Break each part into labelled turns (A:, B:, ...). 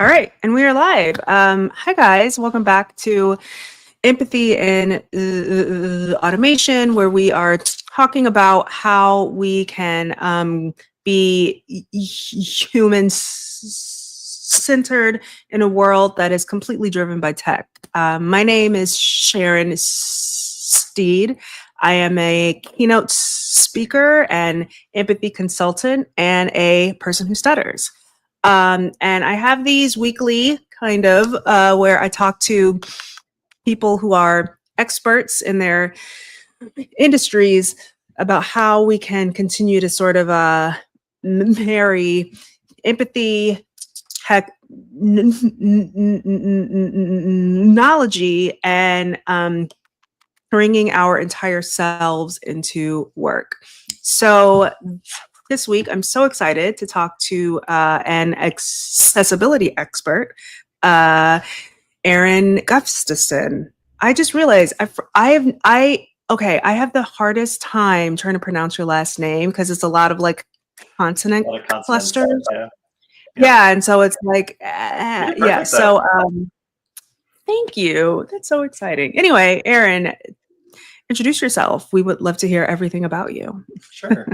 A: All right, and we are live. Hi guys, welcome back to Empathy and Automation, where we are talking about how we can be human centered in a world that is completely driven by tech. My name is Sharon Steed. I am a keynote speaker and empathy consultant and a person who stutters. And I have these weekly kind of where I talk to people who are experts in their industries about how we can continue to sort of marry empathy, technology, and bringing our entire selves into work. So this week, I'm so excited to talk to an accessibility expert, Aaron Gustafson. I just realized I have the hardest time trying to pronounce your last name because it's a lot of like consonant
B: A lot of consonants.
A: clusters.
B: Yeah.
A: Yeah, and so it's like
B: You did
A: yeah.
B: perfect though.
A: So thank you. That's so exciting. Anyway, Aaron, introduce yourself. We would love to hear everything about you.
B: Sure.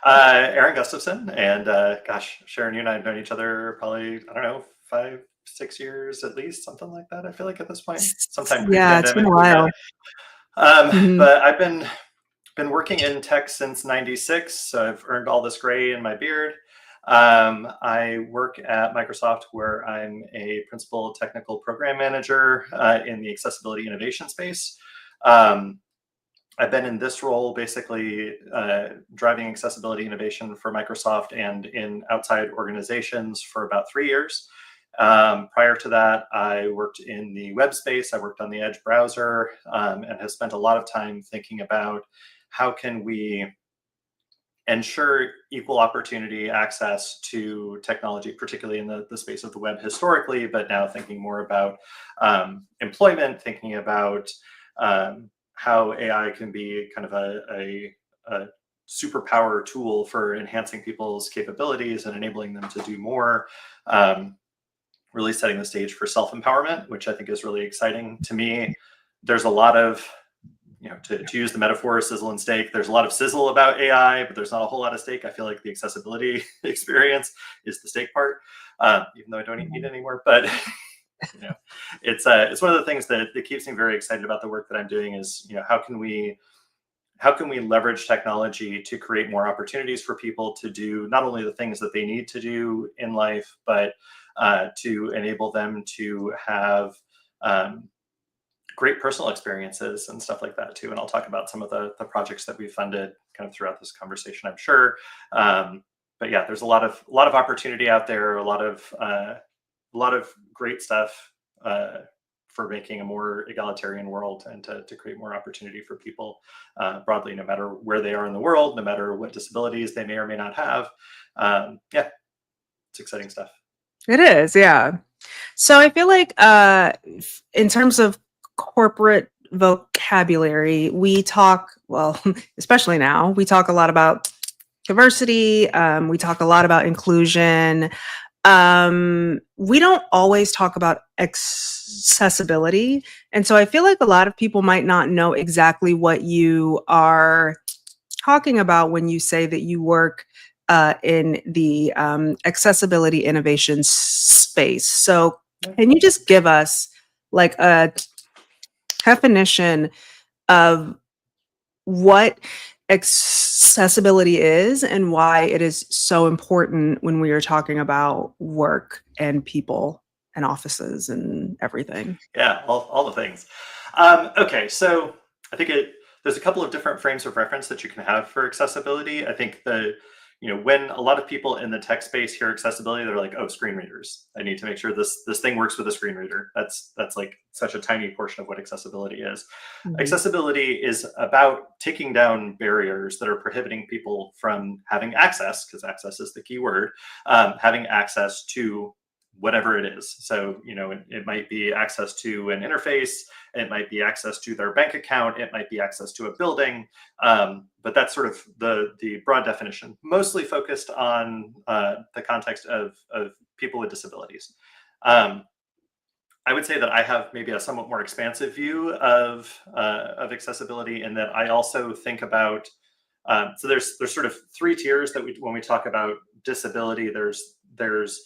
B: Aaron Gustafson, and gosh, Sharon, you and I have known each other probably, I don't know, 5, 6 years at least, something like that. I feel like at this point, sometime
A: Yeah, it's been
B: pre-pandemic,
A: a
B: we met.
A: while. Mhm.
B: But I've been working in tech since '96, so I've earned all this gray in my beard. I work at Microsoft, where I'm a principal technical program manager in the accessibility innovation space. Um, I've been in this role basically driving accessibility innovation for Microsoft and in outside organizations for about 3 years. Prior to that, I worked in the web space. I worked on the Edge browser and have spent a lot of time thinking about how can we ensure equal opportunity access to technology, particularly in the space of the web historically, but now thinking more about employment, thinking about how AI can be kind of a superpower tool for enhancing people's capabilities and enabling them to do more, really setting the stage for self-empowerment, which I think is really exciting to me. There's a lot of, to use the metaphor sizzle and steak, there's a lot of sizzle about AI, but there's not a whole lot of steak. I feel like the accessibility experience is the steak part, even though I don't eat meat anymore. But it's one of the things that keeps me very excited about the work that I'm doing is, how can we leverage technology to create more opportunities for people to do not only the things that they need to do in life, but to enable them to have great personal experiences and stuff like that too. And I'll talk about some of the projects that we funded kind of throughout this conversation, I'm sure. But yeah, there's a lot of opportunity out there, a lot of great stuff for making a more egalitarian world and to create more opportunity for people broadly, no matter where they are in the world, no matter what disabilities they may or may not have. Yeah, it's exciting stuff.
A: It is, yeah. So I feel like in terms of corporate vocabulary, we talk, well, especially now, we talk a lot about diversity, we talk a lot about inclusion. We don't always talk about accessibility. And so I feel like a lot of people might not know exactly what you are talking about when you say that you work in the accessibility innovation space. So can you just give us like a definition of what accessibility is and why it is so important when we are talking about work and people and offices and everything?
B: Yeah, all the things. Okay, so I think there's a couple of different frames of reference that you can have for accessibility. I think when a lot of people in the tech space hear accessibility, they're like, oh, screen readers. I need to make sure this thing works with a screen reader. That's like such a tiny portion of what accessibility is.
A: Mhm.
B: Accessibility is about taking down barriers that are prohibiting people from having access, because access is the key word, having access to whatever it is. So, it might be access to an interface, it might be access to their bank account, it might be access to a building. But that's sort of the broad definition, mostly focused on the context of people with disabilities. I would say that I have maybe a somewhat more expansive view of accessibility, in that I also think about, so there's sort of three tiers that when we talk about disability. There's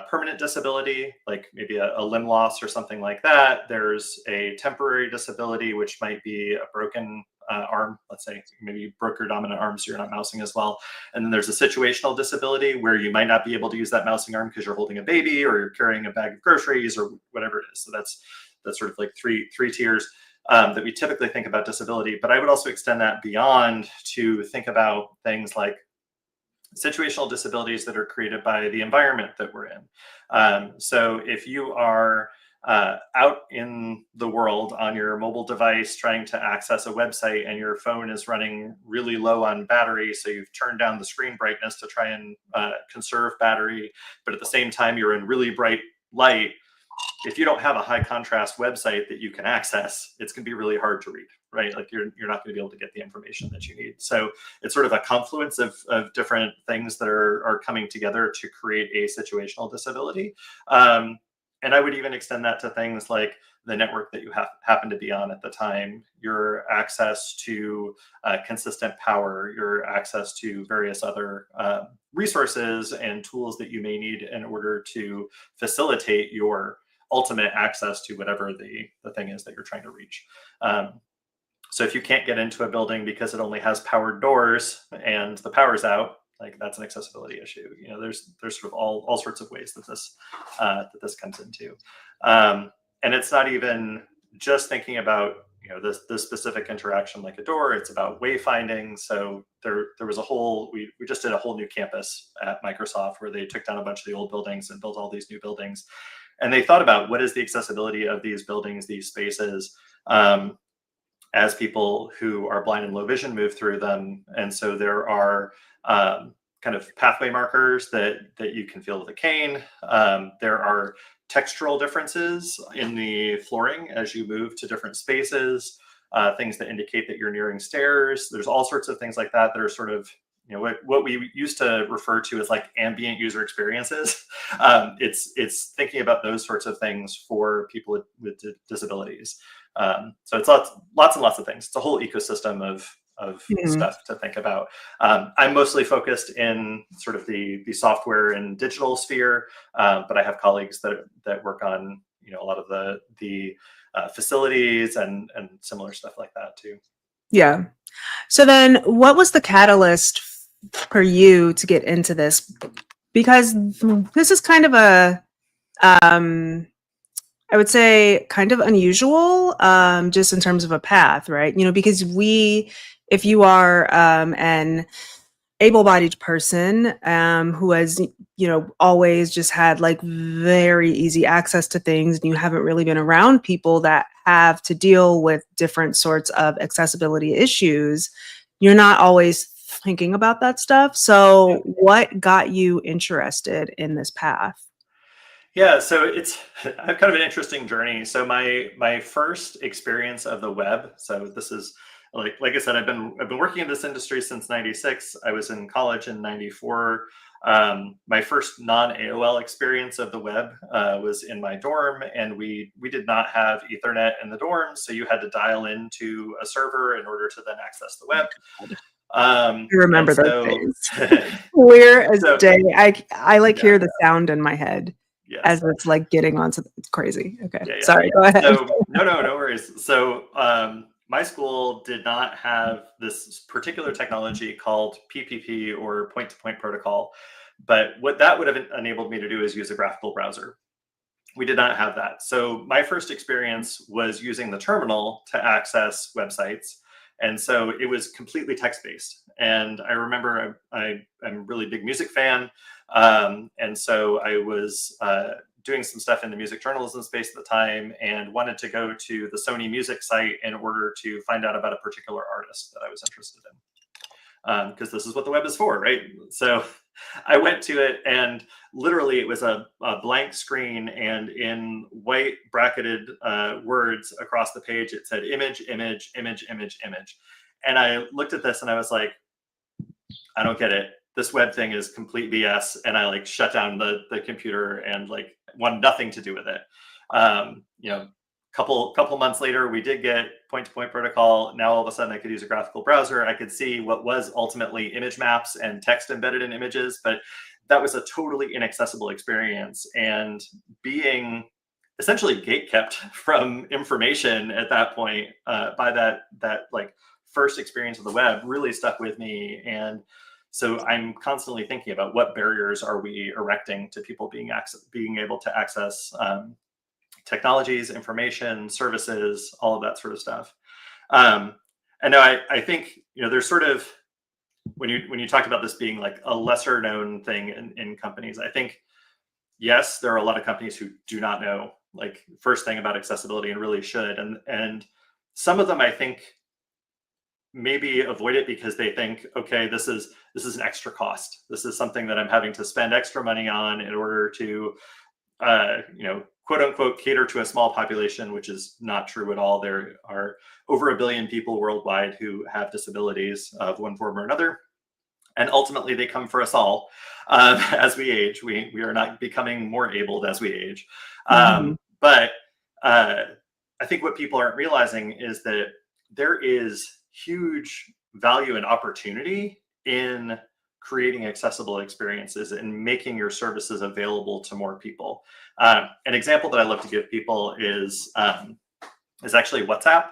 B: permanent disability, like maybe a limb loss or something like that. There's a temporary disability, which might be a broken arm. Let's say maybe you broke your dominant arm, so you're not mousing as well. And then there's a situational disability where you might not be able to use that mousing arm because you're holding a baby or you're carrying a bag of groceries or whatever it is. So that's sort of like three tiers that we typically think about disability. But I would also extend that beyond to think about things like situational disabilities that are created by the environment that we're in. So if you are out in the world on your mobile device trying to access a website and your phone is running really low on battery, so you've turned down the screen brightness to try and conserve battery, but at the same time you're in really bright light, if you don't have a high contrast website that you can access, it's going to be really hard to read, right? Like you're not going to be able to get the information that you need. So it's sort of a confluence of different things that are coming together to create a situational disability. And I would even extend that to things like the network that you happen to be on at the time, your access to consistent power, your access to various other resources and tools that you may need in order to facilitate your ultimate access to whatever the thing is that you're trying to reach. So if you can't get into a building because it only has powered doors and the power's out, like that's an accessibility issue. You know, there's sort of all sorts of ways that this comes into, and it's not even just thinking about, you know, this specific interaction like a door. It's about wayfinding. So there was we just did a whole new campus at Microsoft where they took down a bunch of the old buildings and built all these new buildings. And they thought about what is the accessibility of these buildings, these spaces, as people who are blind and low vision move through them. And so there are kind of pathway markers that you can feel with a cane. There are textural differences in the flooring as you move to different spaces, things that indicate that you're nearing stairs. There's all sorts of things like that that are sort of, you know, what we used to refer to as like ambient user experiences. It's thinking about those sorts of things for people with disabilities. So it's lots and lots of things. It's a whole ecosystem of stuff to think about. I'm mostly focused in sort of the software and digital sphere, but I have colleagues that work on, you know, a lot of the facilities and similar stuff like that too.
A: Yeah. So then what was the catalyst for you to get into this? Because this is kind of a, I would say kind of unusual, just in terms of a path, right? You know, because if you are an able-bodied person who has, you know, always just had like very easy access to things, and you haven't really been around people that have to deal with different sorts of accessibility issues, you're not always thinking about that stuff. So what got you interested in this path?
B: Yeah, so I have kind of an interesting journey. So my first experience of the web. So this is like I said, I've been working in this industry since '96. I was in college in '94. My first non-AOL experience of the web was in my dorm, and we did not have Ethernet in the dorm, so you had to dial into a server in order to then access the web.
A: I remember those days. Clear as day. I like hear the sound in my head as it's like getting onto it's crazy. Okay.
B: Yeah.
A: Sorry, go ahead.
B: So no worries. So my school did not have this particular technology called PPP or point-to-point protocol, but what that would have enabled me to do is use a graphical browser. We did not have that. So my first experience was using the terminal to access websites. And so it was completely text-based. And I remember I'm a really big music fan. And so I was doing some stuff in the music journalism space at the time and wanted to go to the Sony Music site in order to find out about a particular artist that I was interested in. Because this is what the web is for, right? So I went to it, and literally it was a blank screen, and in white bracketed words across the page, it said image, image, image, image, image. And I looked at this and I was like, I don't get it. This web thing is complete BS. And I like shut down the computer and like wanted nothing to do with it. You know, couple months later, we did get point-to-point protocol. Now all of a sudden I could use a graphical browser. I could see what was ultimately image maps and text embedded in images, but that was a totally inaccessible experience. And being essentially gatekept from information at that point by that like first experience of the web really stuck with me. And so I'm constantly thinking about what barriers are we erecting to people being able to access technologies, information, services, all of that sort of stuff. And now I think, you know, there's sort of, when you talked about this being like a lesser known thing in companies, I think, yes, there are a lot of companies who do not know like first thing about accessibility and really should. And some of them, I think, maybe avoid it because they think, okay, this is an extra cost. This is something that I'm having to spend extra money on in order to, you know, quote unquote, cater to a small population, which is not true at all. There are over 1 billion people worldwide who have disabilities of one form or another. And ultimately they come for us all as we age. We are not becoming more abled as we age. But I think what people aren't realizing is that there is huge value and opportunity in creating accessible experiences and making your services available to more people. An example that I love to give people is actually WhatsApp.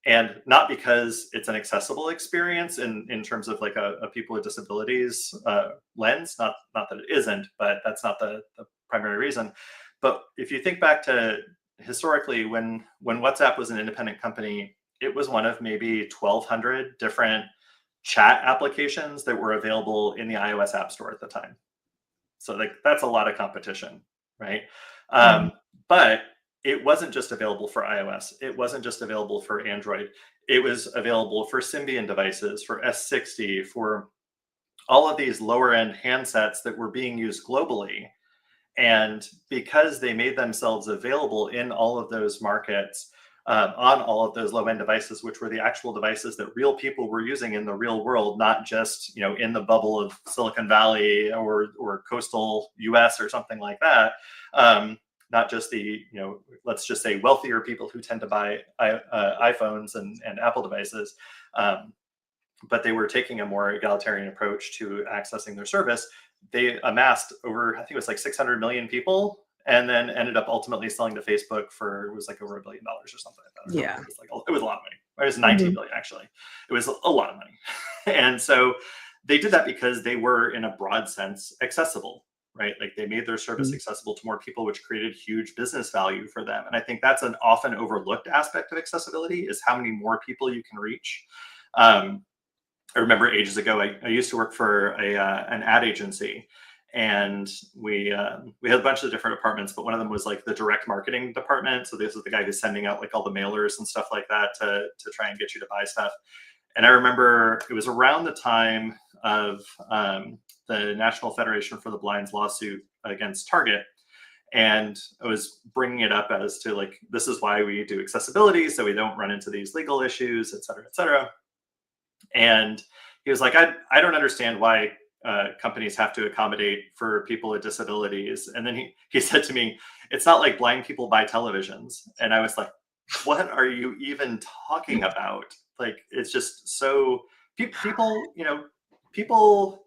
B: And not because it's an accessible experience in terms of like a people with disabilities lens, not that it isn't, but that's not the primary reason. But if you think back to historically, when WhatsApp was an independent company, it was one of maybe 1,200 different chat applications that were available in the iOS App Store at the time. So like that's a lot of competition, right? But it wasn't just available for iOS. It wasn't just available for Android. It was available for Symbian devices, for S60, for all of these lower end handsets that were being used globally. And because they made themselves available in all of those markets, on all of those low end devices, which were the actual devices that real people were using in the real world, not just, you know, in the bubble of Silicon Valley or coastal US or something like that. Not just the, you know, let's just say wealthier people who tend to buy iPhones and Apple devices, but they were taking a more egalitarian approach to accessing their service. They amassed over, I think it was like 600 million people, and then ended up ultimately selling to Facebook for, it was like over $1 billion or something like that.
A: Yeah.
B: It was a lot of money. It was 19 billion actually. It was a lot of money. And so they did that because they were, in a broad sense, accessible, right? Like they made their service accessible to more people, which created huge business value for them. And I think that's an often overlooked aspect of accessibility, is how many more people you can reach. I remember ages ago, I used to work for an ad agency, and we had a bunch of different departments, but one of them was like the direct marketing department. So this is the guy who's sending out like all the mailers and stuff like that to try and get you to buy stuff. And I remember it was around the time of the National Federation for the Blind's lawsuit against Target. And I was bringing it up as to like, this is why we do accessibility, so we don't run into these legal issues, et cetera, et cetera. And he was like, I don't understand why companies have to accommodate for people with disabilities. And then he said to me, it's not like blind people buy televisions. And I was like, what are you even talking about? Like, it's just so, people, you know, people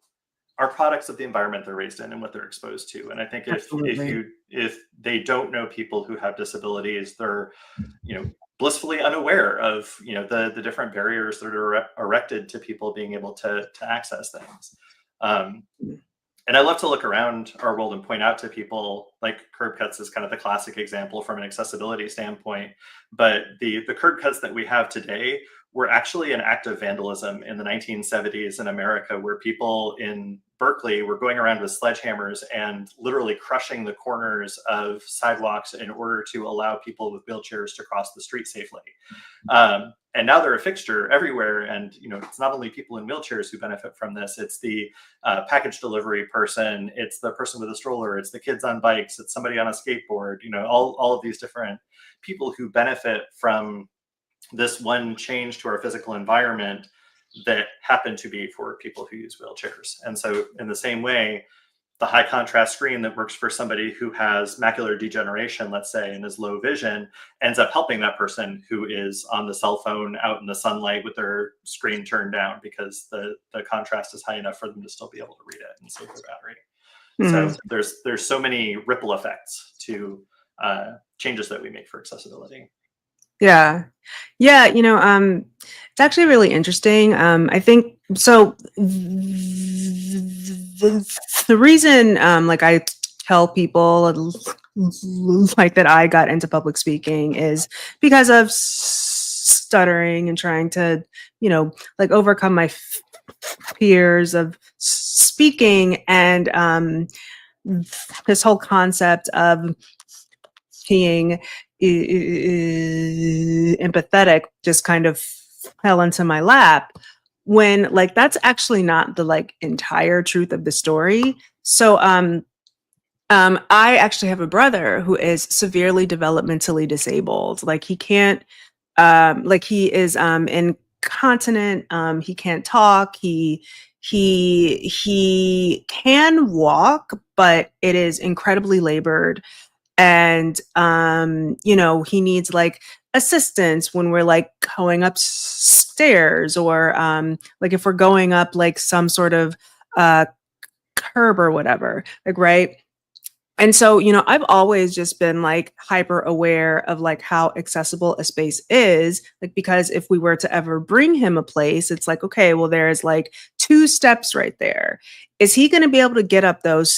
B: are products of the environment they're raised in and what they're exposed to. And I think if they don't know people who have disabilities, they're, you know, blissfully unaware of, you know, the different barriers that are erected to people being able to access things. And I love to look around our world and point out to people, like curb cuts is kind of the classic example from an accessibility standpoint. But the curb cuts that we have today were actually an act of vandalism in the 1970s in America, where people in Berkeley were going around with sledgehammers and literally crushing the corners of sidewalks in order to allow people with wheelchairs to cross the street safely. And now they're a fixture everywhere. And, you know, it's not only people in wheelchairs who benefit from this, it's the package delivery person, it's the person with a stroller, it's the kids on bikes, it's somebody on a skateboard, you know, all of these different people who benefit from this one change to our physical environment that happen to be for people who use wheelchairs. And so in the same way, the high contrast screen that works for somebody who has macular degeneration, let's say, and is low vision, ends up helping that person who is on the cell phone out in the sunlight with their screen turned down, because the contrast is high enough for them to still be able to read it and save their battery.
A: Mm-hmm.
B: So there's so many ripple effects to changes that we make for accessibility.
A: Yeah. Yeah, it's actually really interesting. I think so. The reason, like, I tell people like that I got into public speaking is because of stuttering and trying to, like, overcome my fears of speaking, and this whole concept of being empathetic just kind of fell into my lap, when, like, that's actually not the, like, entire truth of the story. So I actually have a brother who is severely developmentally disabled. Like, he can't like, he is incontinent, he can't talk, he can walk, but it is incredibly labored, and he needs, like, assistance when we're, like, going upstairs, or like, if we're going up, like, some sort of uh curb or whatever, like, right. And so, I've always just been, like, hyper aware of, like, how accessible a space is, like, because if we were to ever bring him a place, it's like, okay, well, there's, like, 2 steps right there. Is he going to be able to get up those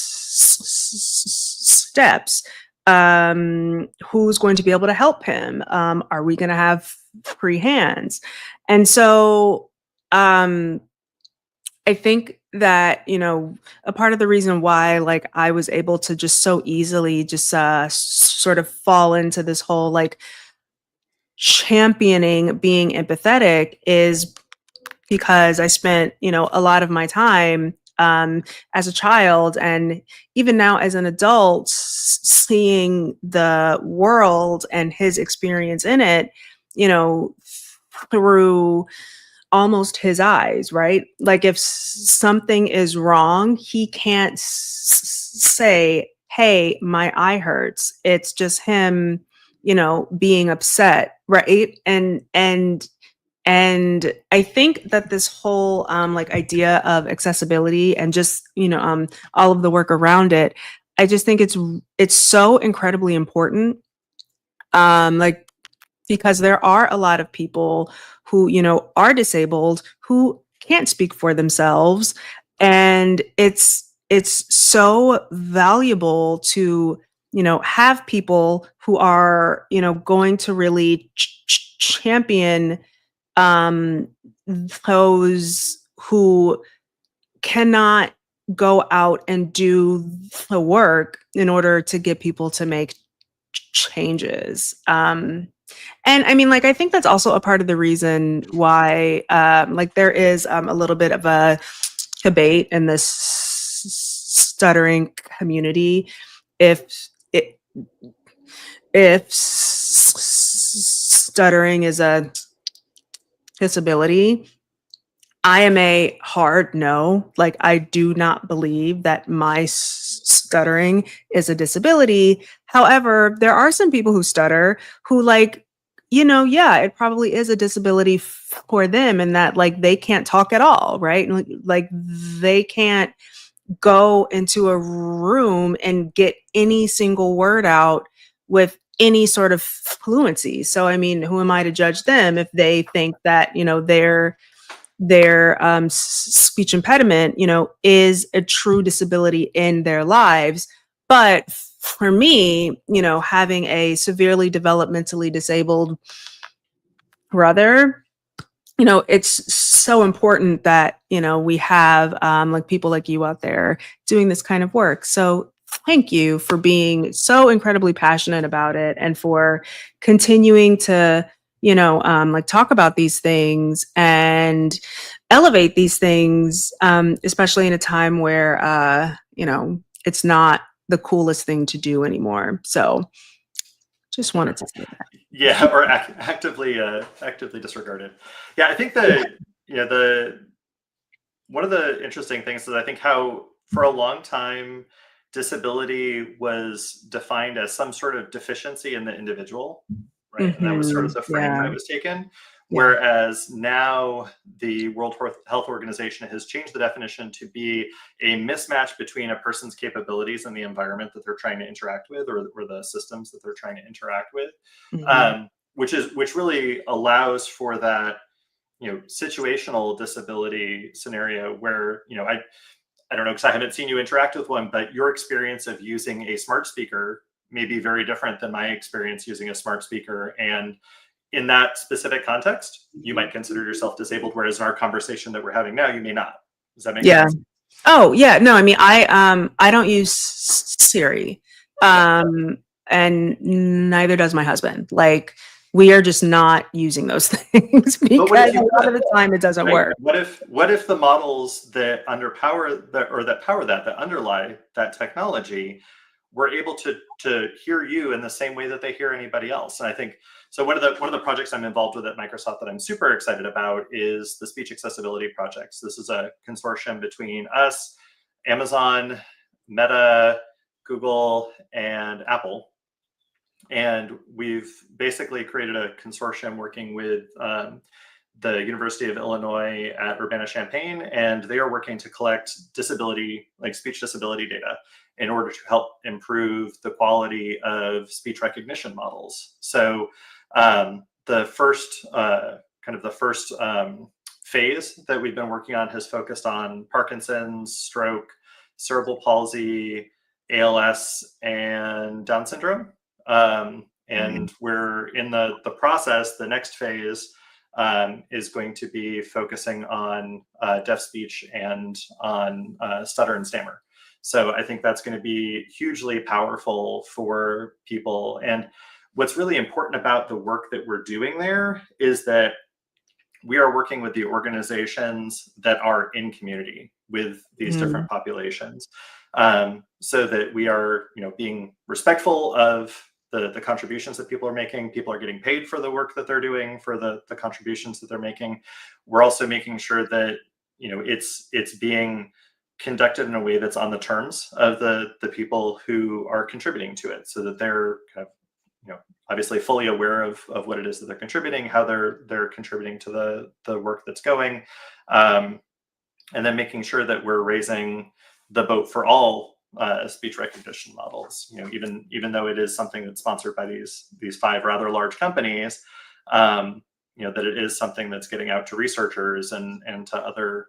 A: steps? Who's going to be able to help him? Are we going to have free hands? And so, I think that, a part of the reason why, like, I was able to just so easily just sort of fall into this whole, like, championing being empathetic is because I spent, a lot of my time as a child, and even now as an adult, seeing the world and his experience in it, through almost his eyes, right? Like, if something is wrong, he can't say, "Hey, my eye hurts." It's just him, being upset, right? And I think that this whole like, idea of accessibility, and just, all of the work around it, I just think it's so incredibly important. Like, because there are a lot of people who, are disabled, who can't speak for themselves, and it's so valuable to, have people who are, going to really champion um those who cannot go out and do the work in order to get people to make changes. And I mean, like, I think that's also a part of the reason why, like, there is a little bit of a debate in this stuttering community, if it, if stuttering is a disability. I am a hard no. Like, I do not believe that my stuttering is a disability. However, there are some people who stutter who, like, yeah, it probably is a disability for them, and that, like, they can't talk at all, right? Like, they can't go into a room and get any single word out with any sort of fluency. So, I mean, who am I to judge them if they think that, their speech impediment, is a true disability in their lives. But for me, having a severely developmentally disabled brother, it's so important that, we have like, people like you out there doing this kind of work. So thank you for being so incredibly passionate about it, and for continuing to, like, talk about these things and elevate these things, especially in a time where, it's not the coolest thing to do anymore. So just wanted to say that.
B: Yeah, or actively disregarded. Yeah, I think the one of the interesting things is, I think, how for a long time, disability was defined as some sort of deficiency in the individual, right? And that was sort of the frame
A: Yeah.
B: that was taken.
A: Yeah.
B: Whereas now the World Health Organization has changed the definition to be a mismatch between a person's capabilities and the environment that they're trying to interact with, or the systems that they're trying to interact with, which really allows for that, situational disability scenario where, I don't know, because I haven't seen you interact with one, but your experience of using a smart speaker may be very different than my experience using a smart speaker. And in that specific context, you might consider yourself disabled, whereas in our conversation that we're having now, you may not. Does that make sense?
A: Oh, yeah. No, I mean, I don't use Siri. And neither does my husband. Like, we are just not using those things because a lot of the time it doesn't work.
B: What if the models that that underlie that technology were able to hear you in the same way that they hear anybody else? And I think so. One of the projects I'm involved with at Microsoft that I'm super excited about is the Speech Accessibility Project. So this is a consortium between us, Amazon, Meta, Google, and Apple. And we've basically created a consortium working with the University of Illinois at Urbana-Champaign, and they are working to collect speech disability data in order to help improve the quality of speech recognition models. So the first phase that we've been working on has focused on Parkinson's, stroke, cerebral palsy, ALS, and Down syndrome. And we're in the process. The next phase is going to be focusing on deaf speech and on stutter and stammer. So I think that's going to be hugely powerful for people. And what's really important about the work that we're doing there is that we are working with the organizations that are in community with these different populations, so that we are, being respectful of the contributions that people are making. People are getting paid for the work that they're doing, for the contributions that they're making. We're also making sure that, it's being conducted in a way that's on the terms of the people who are contributing to it, so that they're kind of, obviously fully aware of what it is that they're contributing, how they're contributing to the work that's going, and then making sure that we're raising the boat for all speech recognition models. Even though it is something that's sponsored by these 5 rather large companies, that it is something that's getting out to researchers and to other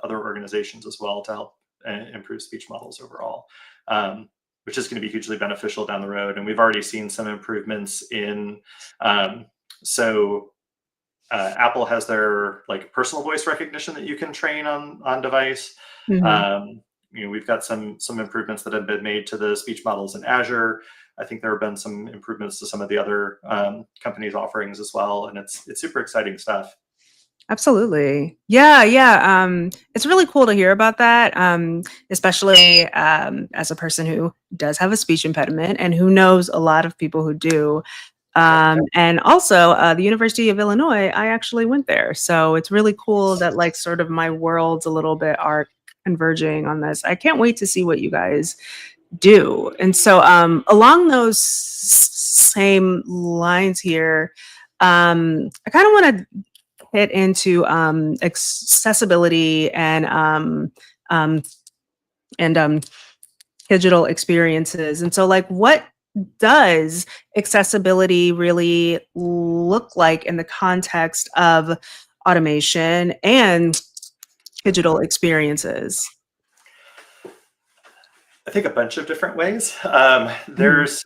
B: organizations as well, to help improve speech models overall. Which is going to be hugely beneficial down the road. And we've already seen some improvements in, Apple has their personal voice recognition that you can train on device. We've got some improvements that have been made to the speech models in Azure. I think there have been some improvements to some of the other companies' offerings as well. And it's super exciting stuff.
A: Absolutely. Yeah. It's really cool to hear about that, especially as a person who does have a speech impediment and who knows a lot of people who do. And also the University of Illinois, I actually went there. So it's really cool that sort of my worlds a little bit are converging on this. I can't wait to see what you guys do. And so along those same lines here, I kind of want to hit into accessibility and digital experiences. And so what does accessibility really look like in the context of automation and digital experiences?
B: I think a bunch of different ways. There's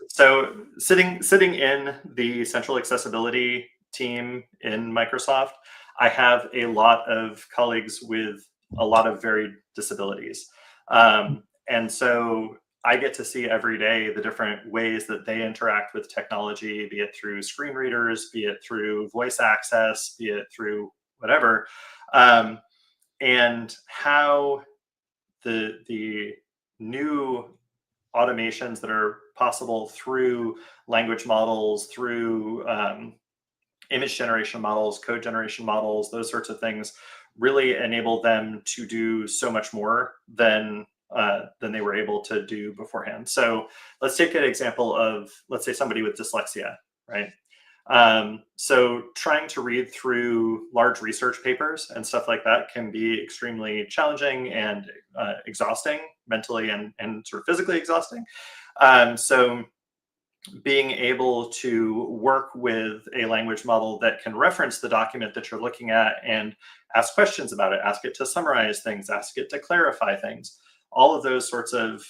B: sitting in the central accessibility team in Microsoft, I have a lot of colleagues with a lot of varied disabilities. And so I get to see every day the different ways that they interact with technology, be it through screen readers, be it through voice access, be it through whatever, and how the new automations that are possible through language models, through image generation models, code generation models, those sorts of things really enable them to do so much more than than they were able to do beforehand. So let's take an example of, let's say, somebody with dyslexia, right? So trying to read through large research papers and stuff like that can be extremely challenging and exhausting mentally and sort of physically exhausting. So being able to work with a language model that can reference the document that you're looking at and ask questions about it, ask it to summarize things, ask it to clarify things. All of those sorts of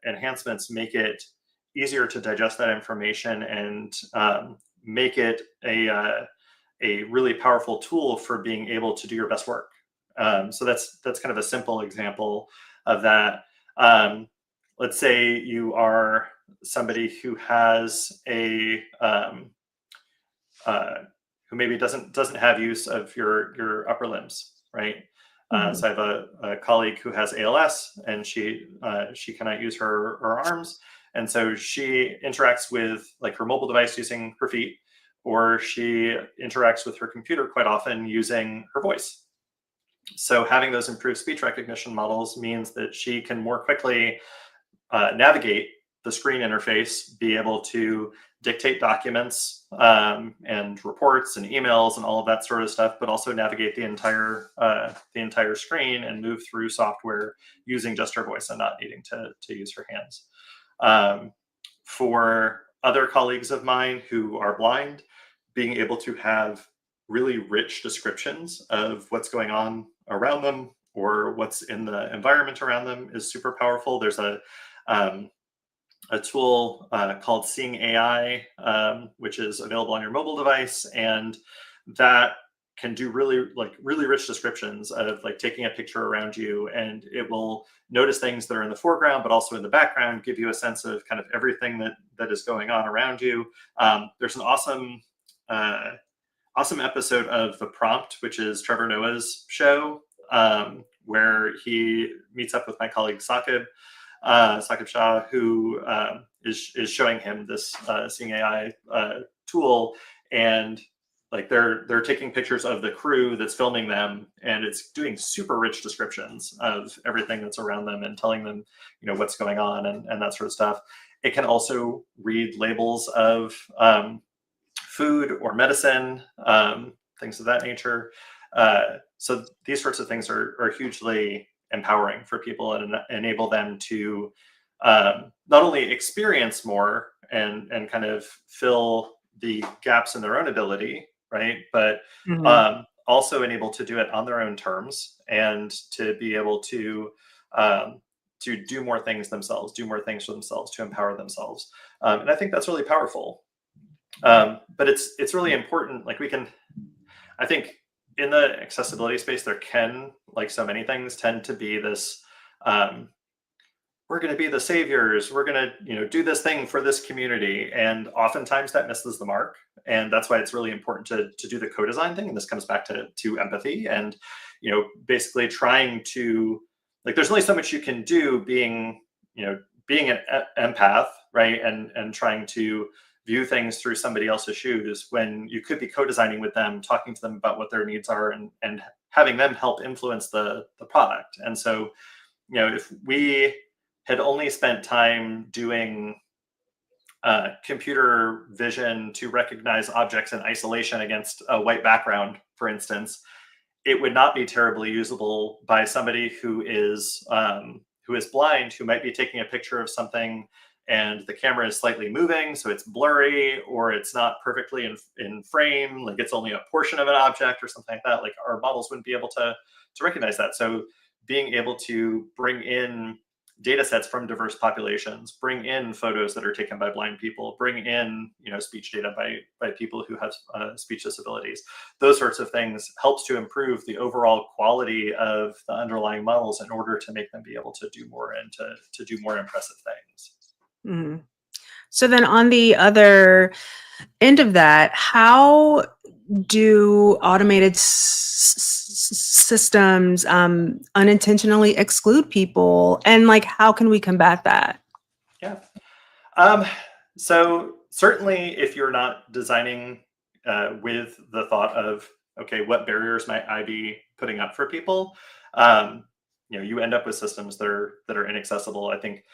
B: enhancements make it easier to digest that information and make it a really powerful tool for being able to do your best work. So that's kind of a simple example of that. Let's say you are somebody who has a who maybe doesn't have use of your upper limbs, right? So I have a colleague who has ALS, and she cannot use her arms, and so she interacts with like her mobile device using her feet, or she interacts with her computer quite often using her voice. So having those improved speech recognition models means that she can more quickly navigate the screen interface, be able to dictate documents and reports and emails and all of that sort of stuff, but also navigate the entire screen and move through software using just her voice and not needing to use her hands. For other colleagues of mine who are blind, being able to have really rich descriptions of what's going on around them or what's in the environment around them is super powerful. There's a tool called Seeing AI, which is available on your mobile device, and that can do really rich descriptions of like taking a picture around you, and it will notice things that are in the foreground but also in the background, give you a sense of kind of everything that is going on around you. There's an awesome episode of The Prompt, which is Trevor Noah's show, where he meets up with my colleague Saqib Shah, who is showing him this Seeing AI tool, and like they're taking pictures of the crew that's filming them, and it's doing super rich descriptions of everything that's around them and telling them, what's going on and that sort of stuff. It can also read labels of food or medicine, things of that nature. So these sorts of things are hugely empowering for people and enable them to not only experience more and kind of fill the gaps in their own ability, right? But also enable to do it on their own terms and to be able to do more things themselves, do more things for themselves, to empower themselves. And I think that's really powerful. But it's really important. Like I think in the accessibility space, there can, like so many things, tend to be this, we're going to be the saviors. We're going to, do this thing for this community. And oftentimes that misses the mark. And that's why it's really important to do the co-design thing. And this comes back to empathy and, basically trying to, like, there's only so much you can do being an empath, right? And trying to view things through somebody else's shoes when you could be co-designing with them, talking to them about what their needs are and having them help influence the product. And so, if we had only spent time doing computer vision to recognize objects in isolation against a white background, for instance, it would not be terribly usable by somebody who is blind, who might be taking a picture of something and the camera is slightly moving, so it's blurry, or it's not perfectly in frame, like it's only a portion of an object or something like that. Like our models wouldn't be able to recognize that. So being able to bring in data sets from diverse populations, bring in photos that are taken by blind people, bring in speech data by people who have speech disabilities, those sorts of things helps to improve the overall quality of the underlying models in order to make them be able to do more and to do more impressive things.
A: Mm-hmm. So then on the other end of that, how do automated systems unintentionally exclude people, and like how can we combat that?
B: Yeah. So certainly if you're not designing with the thought of, okay, what barriers might I be putting up for people? you end up with systems that are inaccessible. I think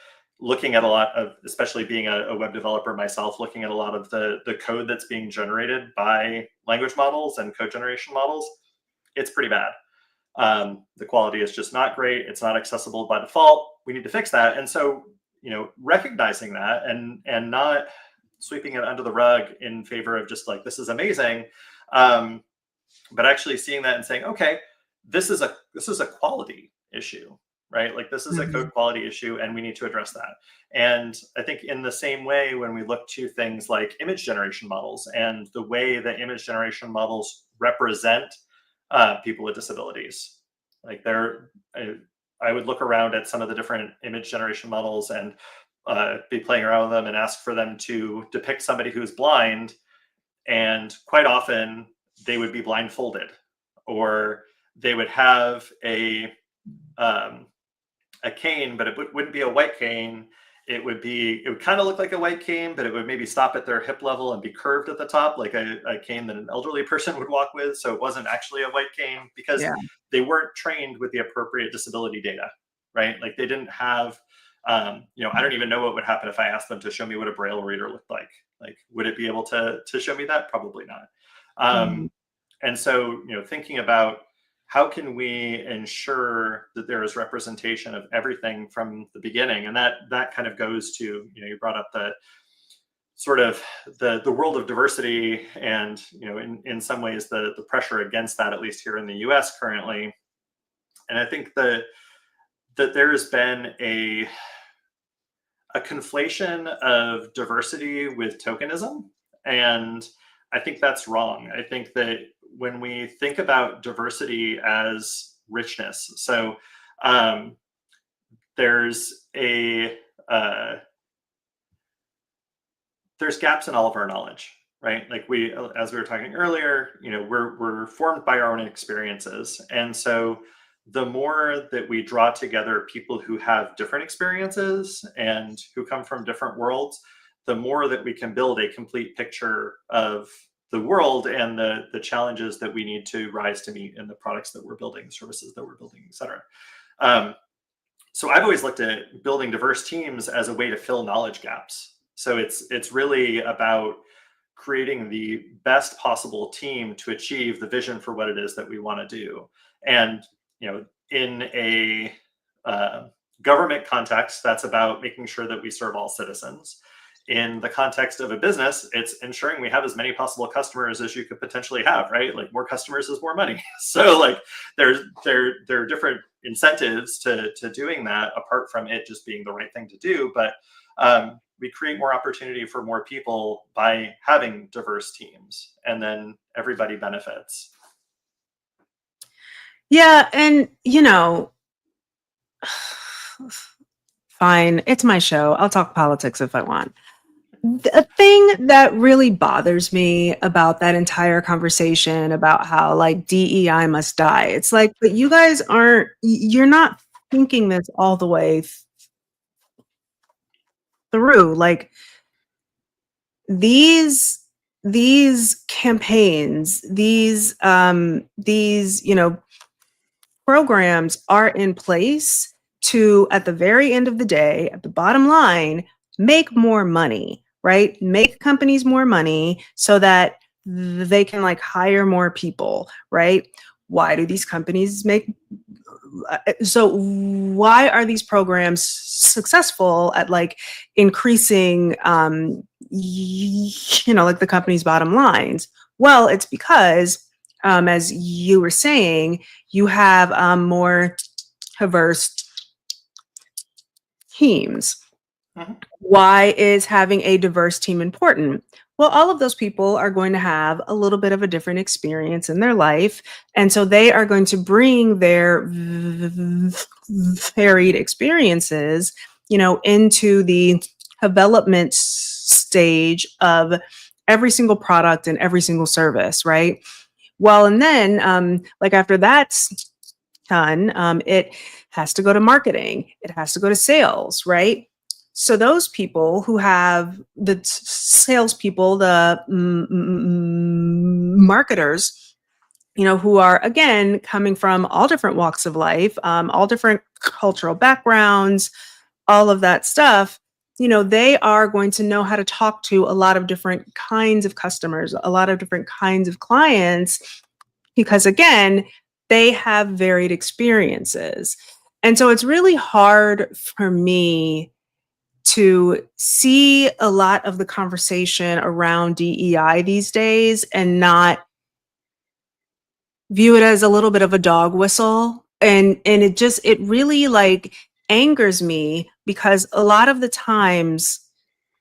B: looking at a lot of, especially being a web developer myself, looking at a lot of the code that's being generated by language models and code generation models, it's pretty bad. The quality is just not great. It's not accessible by default. We need to fix that. And so, recognizing that and not sweeping it under the rug in favor of just like, this is amazing. But actually seeing that and saying, okay, this is a quality issue, right? Like this is a code quality issue and we need to address that. And I think in the same way, when we look to things like image generation models and the way that image generation models represent people with disabilities, like I would look around at some of the different image generation models and be playing around with them and ask for them to depict somebody who's blind. And quite often they would be blindfolded, or they would have a cane, but it wouldn't be a white cane. It would kind of look like a white cane, but it would maybe stop at their hip level and be curved at the top, like a cane that an elderly person would walk with. So it wasn't actually a white cane because they weren't trained with the appropriate disability data, right? Like they didn't have, I don't even know what would happen if I asked them to show me what a Braille reader looked like. Like, would it be able to show me that? Probably not. And so, thinking about how can we ensure that there is representation of everything from the beginning, and that kind of goes to, you brought up the sort of the world of diversity, and in some ways the pressure against that, at least here in the U.S. currently. And I think that there's been a conflation of diversity with tokenism, and I think that's wrong. I think that when we think about diversity as richness, so there's gaps in all of our knowledge, right? Like as we were talking earlier, we're formed by our own experiences, and so the more that we draw together people who have different experiences and who come from different worlds, the more that we can build a complete picture of the world and the challenges that we need to rise to meet in the products that we're building, services that we're building, et cetera. So I've always looked at building diverse teams as a way to fill knowledge gaps. So it's really about creating the best possible team to achieve the vision for what it is that we want to do. And in a government context, that's about making sure that we serve all citizens. In the context of a business, it's ensuring we have as many possible customers as you could potentially have, right? Like more customers is more money. So like there are different incentives to doing that, apart from it just being the right thing to do. But we create more opportunity for more people by having diverse teams, and then everybody benefits.
A: Yeah, and fine, it's my show. I'll talk politics if I want. The thing that really bothers me about that entire conversation about how like DEI must die, it's like, but you guys you're not thinking this all the way through. Like these campaigns, these programs are in place to, at the very end of the day, at the bottom line, make more money, right? Make companies more money so that they can like hire more people, right? Why do these companies so why are these programs successful at like increasing, like the company's bottom lines? Well, it's because as you were saying, you have more diverse teams. Why is having a diverse team important? Well, all of those people are going to have a little bit of a different experience in their life. And so they are going to bring their varied experiences, into the development stage of every single product and every single service, right? Well, and then like after that's done, it has to go to marketing. It has to go to sales, right? So those people who have the salespeople, the marketers, who are, again, coming from all different walks of life, all different cultural backgrounds, all of that stuff, they are going to know how to talk to a lot of different kinds of customers, a lot of different kinds of clients, because again, they have varied experiences. And so it's really hard for me to see a lot of the conversation around DEI these days and not view it as a little bit of a dog whistle. And it really like angers me, because a lot of the times,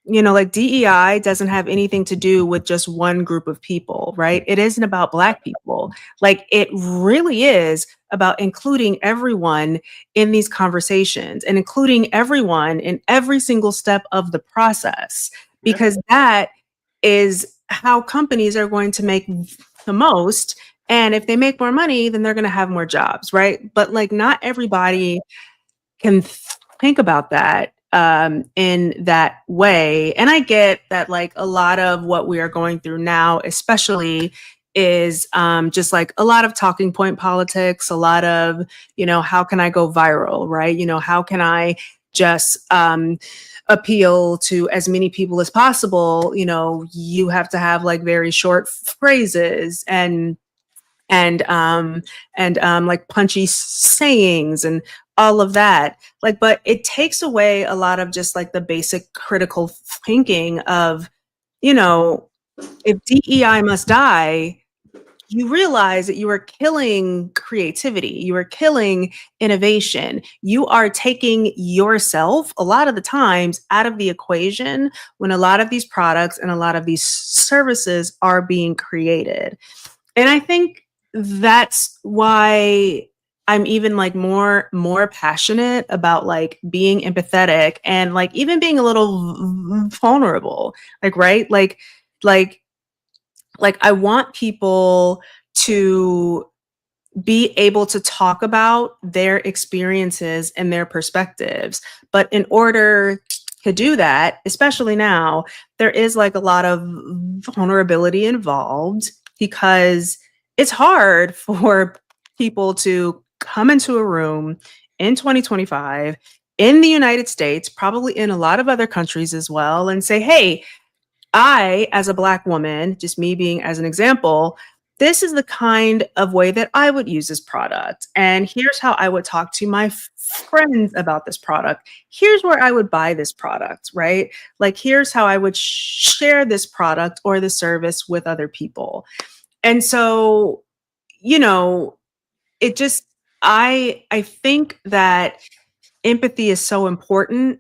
A: like DEI doesn't have anything to do with just one group of people, right? It isn't about Black people. Like, it really is about including everyone in these conversations and including everyone in every single step of the process,
B: Yeah.
A: because that is how companies are going to make the most. And if they make more money, then they're going to have more jobs, right? But like, not everybody can think about that in that way. And I get that, like, a lot of what we are going through now, especially, is just like a lot of talking point politics, a lot of, how can I go viral, right? How can I just appeal to as many people as possible? You have to have like very short phrases and like punchy sayings and all of that, like, but it takes away a lot of just like the basic critical thinking of, if DEI must die, you realize that you are killing creativity, you are killing innovation, you are taking yourself a lot of the times out of the equation when a lot of these products and a lot of these services are being created. And I think that's why I'm even like more passionate about like being empathetic and like even being a little vulnerable. Like, right? Like like I want people to be able to talk about their experiences and their perspectives. But in order to do that, especially now, there is like a lot of vulnerability involved, because it's hard for people to come into a room in 2025 in the United States, probably in a lot of other countries as well, and say, hey, I, as a Black woman, just me being as an example, this is the kind of way that I would use this product. And here's how I would talk to my friends about this product. Here's where I would buy this product, right? Like, here's how I would share this product or the service with other people. And so, it just, I think that empathy is so important,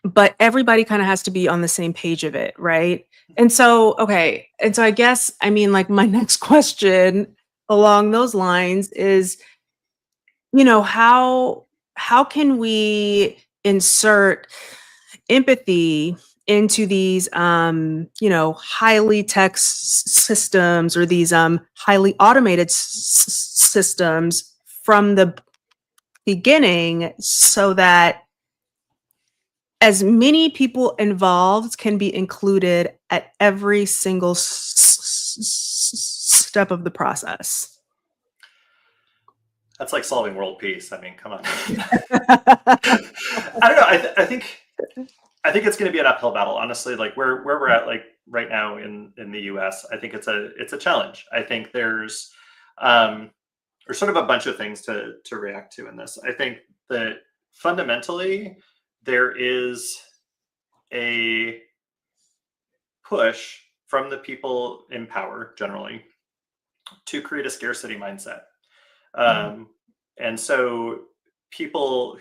A: but everybody kind of has to be on the same page of it, right? And so, okay. And so I guess, I mean, like, my next question along those lines is, how can we insert empathy into these highly tech systems, or these highly automated systems from the beginning, so that as many people involved can be included at every single step of the process?
B: That's like solving world peace. I mean, come on. I don't know. I think it's going to be an uphill battle, honestly. Like where we're at, like right now in the U.S., I think it's a challenge. I think there's sort of a bunch of things to react to in this. I think that fundamentally there is a push from the people in power generally to create a scarcity mindset. And so people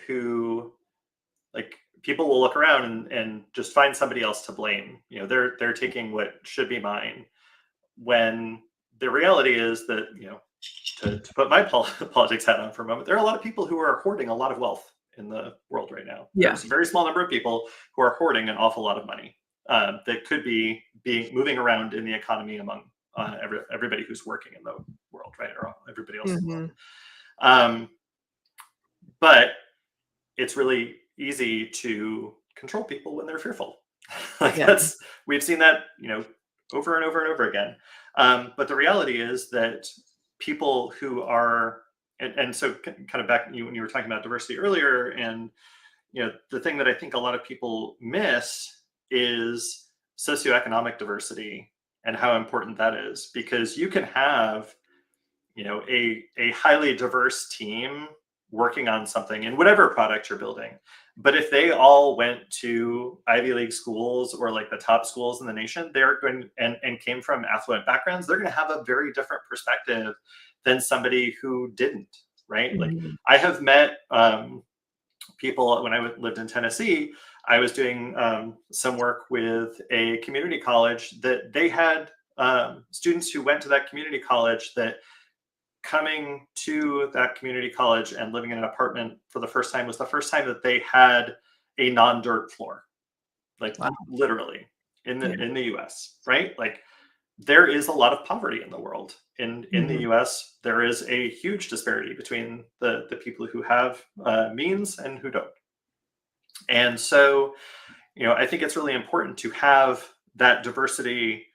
B: will look around and just find somebody else to blame. They're taking what should be mine, when the reality is that, to put my politics hat on for a moment, there are a lot of people who are hoarding a lot of wealth in the world right now.
A: Yeah.
B: There's a very small number of people who are hoarding an awful lot of money that could be moving around in the economy among everybody who's working in the world, right? Or everybody else in the world. But it's really easy to control people when they're fearful. We've seen that, over and over and over again. But the reality is that people who are, and so kind of back when you were talking about diversity earlier, and the thing that I think a lot of people miss is socioeconomic diversity and how important that is, because you can have a highly diverse team working on something in whatever product you're building. But if they all went to Ivy League schools or like the top schools in the nation, they're going and came from affluent backgrounds, they're going to have a very different perspective than somebody who didn't, right? Like
A: Mhm.
B: I have met people when I lived in Tennessee. I was doing some work with a community college that they had students who went to that community college that coming to that community college and living in an apartment for the first time was the first time that they had a non-dirt floor, like
A: Wow.
B: literally
A: Yeah.
B: in the US, right? Like there is a lot of poverty in the world. In the
A: Mhm.
B: US, there is a huge disparity between the people who have means and who don't. And so, I think it's really important to have that diversity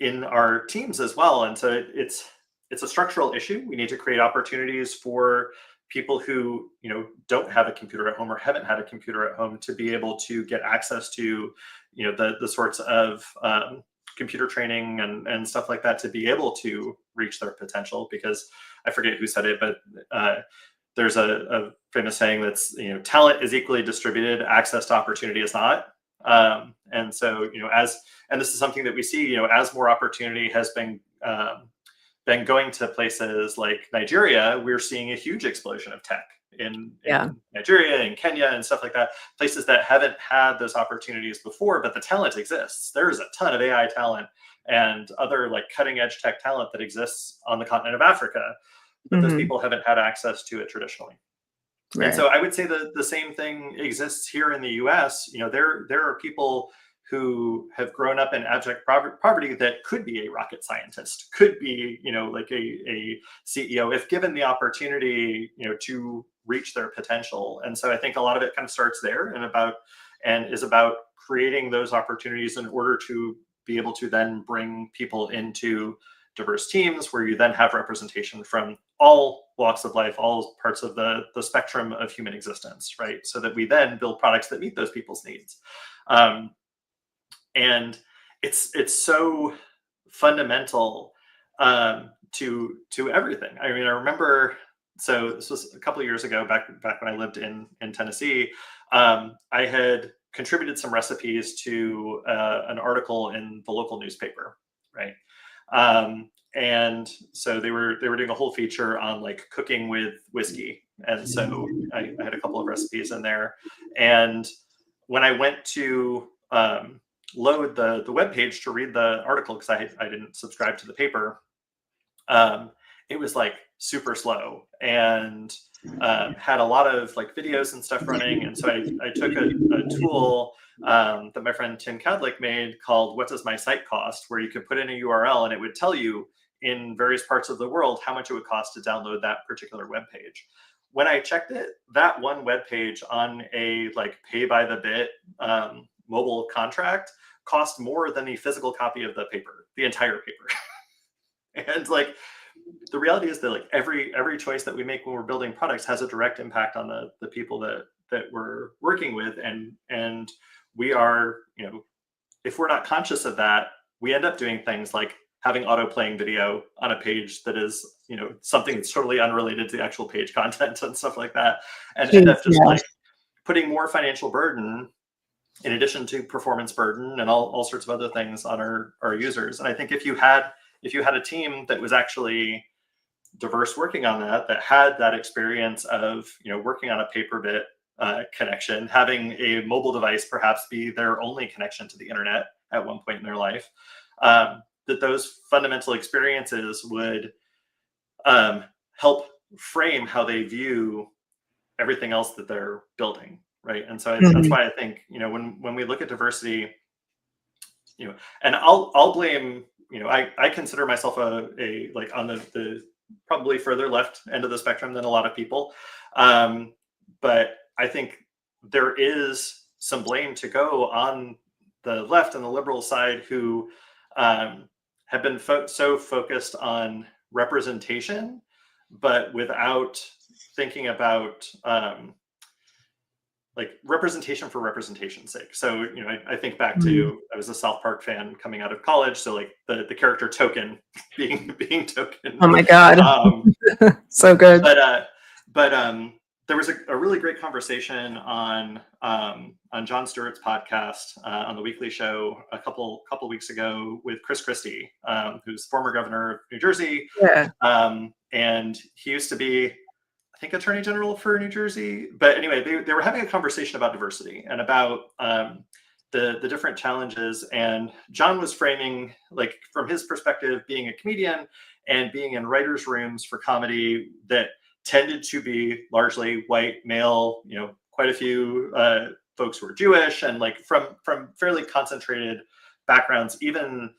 B: in our teams as well. And so it's a structural issue. We need to create opportunities for people who don't have a computer at home or haven't had a computer at home to be able to get access to the sorts of computer training and stuff like that to be able to reach their potential. Because I forget who said it, but there's a famous saying that's talent is equally distributed, access to opportunity is not. And so and this is something that we see as more opportunity has been going to places like Nigeria, we're seeing a huge explosion of tech
A: Yeah.
B: in Nigeria and Kenya and stuff like that, places that haven't had those opportunities before, but the talent exists. There's a ton of AI talent and other like cutting edge tech talent that exists on the continent of Africa, but those
A: Mhm.
B: people haven't had access to it traditionally. And
A: Right.
B: so I would say that the same thing exists here in the US. There are people who have grown up in abject poverty that could be a rocket scientist, could be, like a CEO if given the opportunity, to reach their potential. And so I think a lot of it kind of starts there and is about creating those opportunities in order to be able to then bring people into diverse teams where you then have representation from all walks of life, all parts of the spectrum of human existence, right? So that we then build products that meet those people's needs. Um, and it's so fundamental to everything. I mean, I remember. So this was a couple of years ago, back when I lived in Tennessee. I had contributed some recipes to an article in the local newspaper, right? And so they were doing a whole feature on like cooking with whiskey, and so I had a couple of recipes in there. And when I went to load the web page to read the article, because I didn't subscribe to the paper, it was like super slow and had a lot of like videos and stuff running. And so I took a tool that my friend Tim Cadlick made called "What Does My Site Cost?", where you could put in a URL and it would tell you in various parts of the world how much it would cost to download that particular web page. When I checked it, that one web page on a like pay by the bit mobile contract cost more than the physical copy of the paper, the entire paper. And like the reality is that like every choice that we make when we're building products has a direct impact on the people that we're working with, and we are, if we're not conscious of that, we end up doing things like having auto playing video on a page that is something that's totally unrelated to the actual page content and stuff like that, and end
A: Jeez,
B: up just
A: yeah.
B: like putting more financial burden in addition to performance burden and all sorts of other things on our users. And I think if you had a team that was actually diverse working on that had that experience of working on a paper bit connection, having a mobile device perhaps be their only connection to the internet at one point in their life, that those fundamental experiences would help frame how they view everything else that they're building, right? And so that's
A: Mhm.
B: why I think when we look at diversity, and I'll blame, I consider myself a like on the probably further left end of the spectrum than a lot of people, but I think there is some blame to go on the left and the liberal side who have been so focused on representation, but without thinking about like representation for representation's sake. So, you know, I think back to, I was a South Park fan coming out of college. So like the character Token being Token.
A: Oh my God. So good.
B: But there was a really great conversation on Jon Stewart's podcast on the Weekly Show a couple weeks ago with Chris Christie, who's former governor of New Jersey.
A: Yeah.
B: And he used to be, I think, Attorney General for New Jersey. But anyway, they were having a conversation about diversity and about the different challenges. And John was framing, like, from his perspective, being a comedian and being in writers' rooms for comedy that tended to be largely white, male, you know, quite a few folks who were Jewish, and like from fairly concentrated backgrounds, even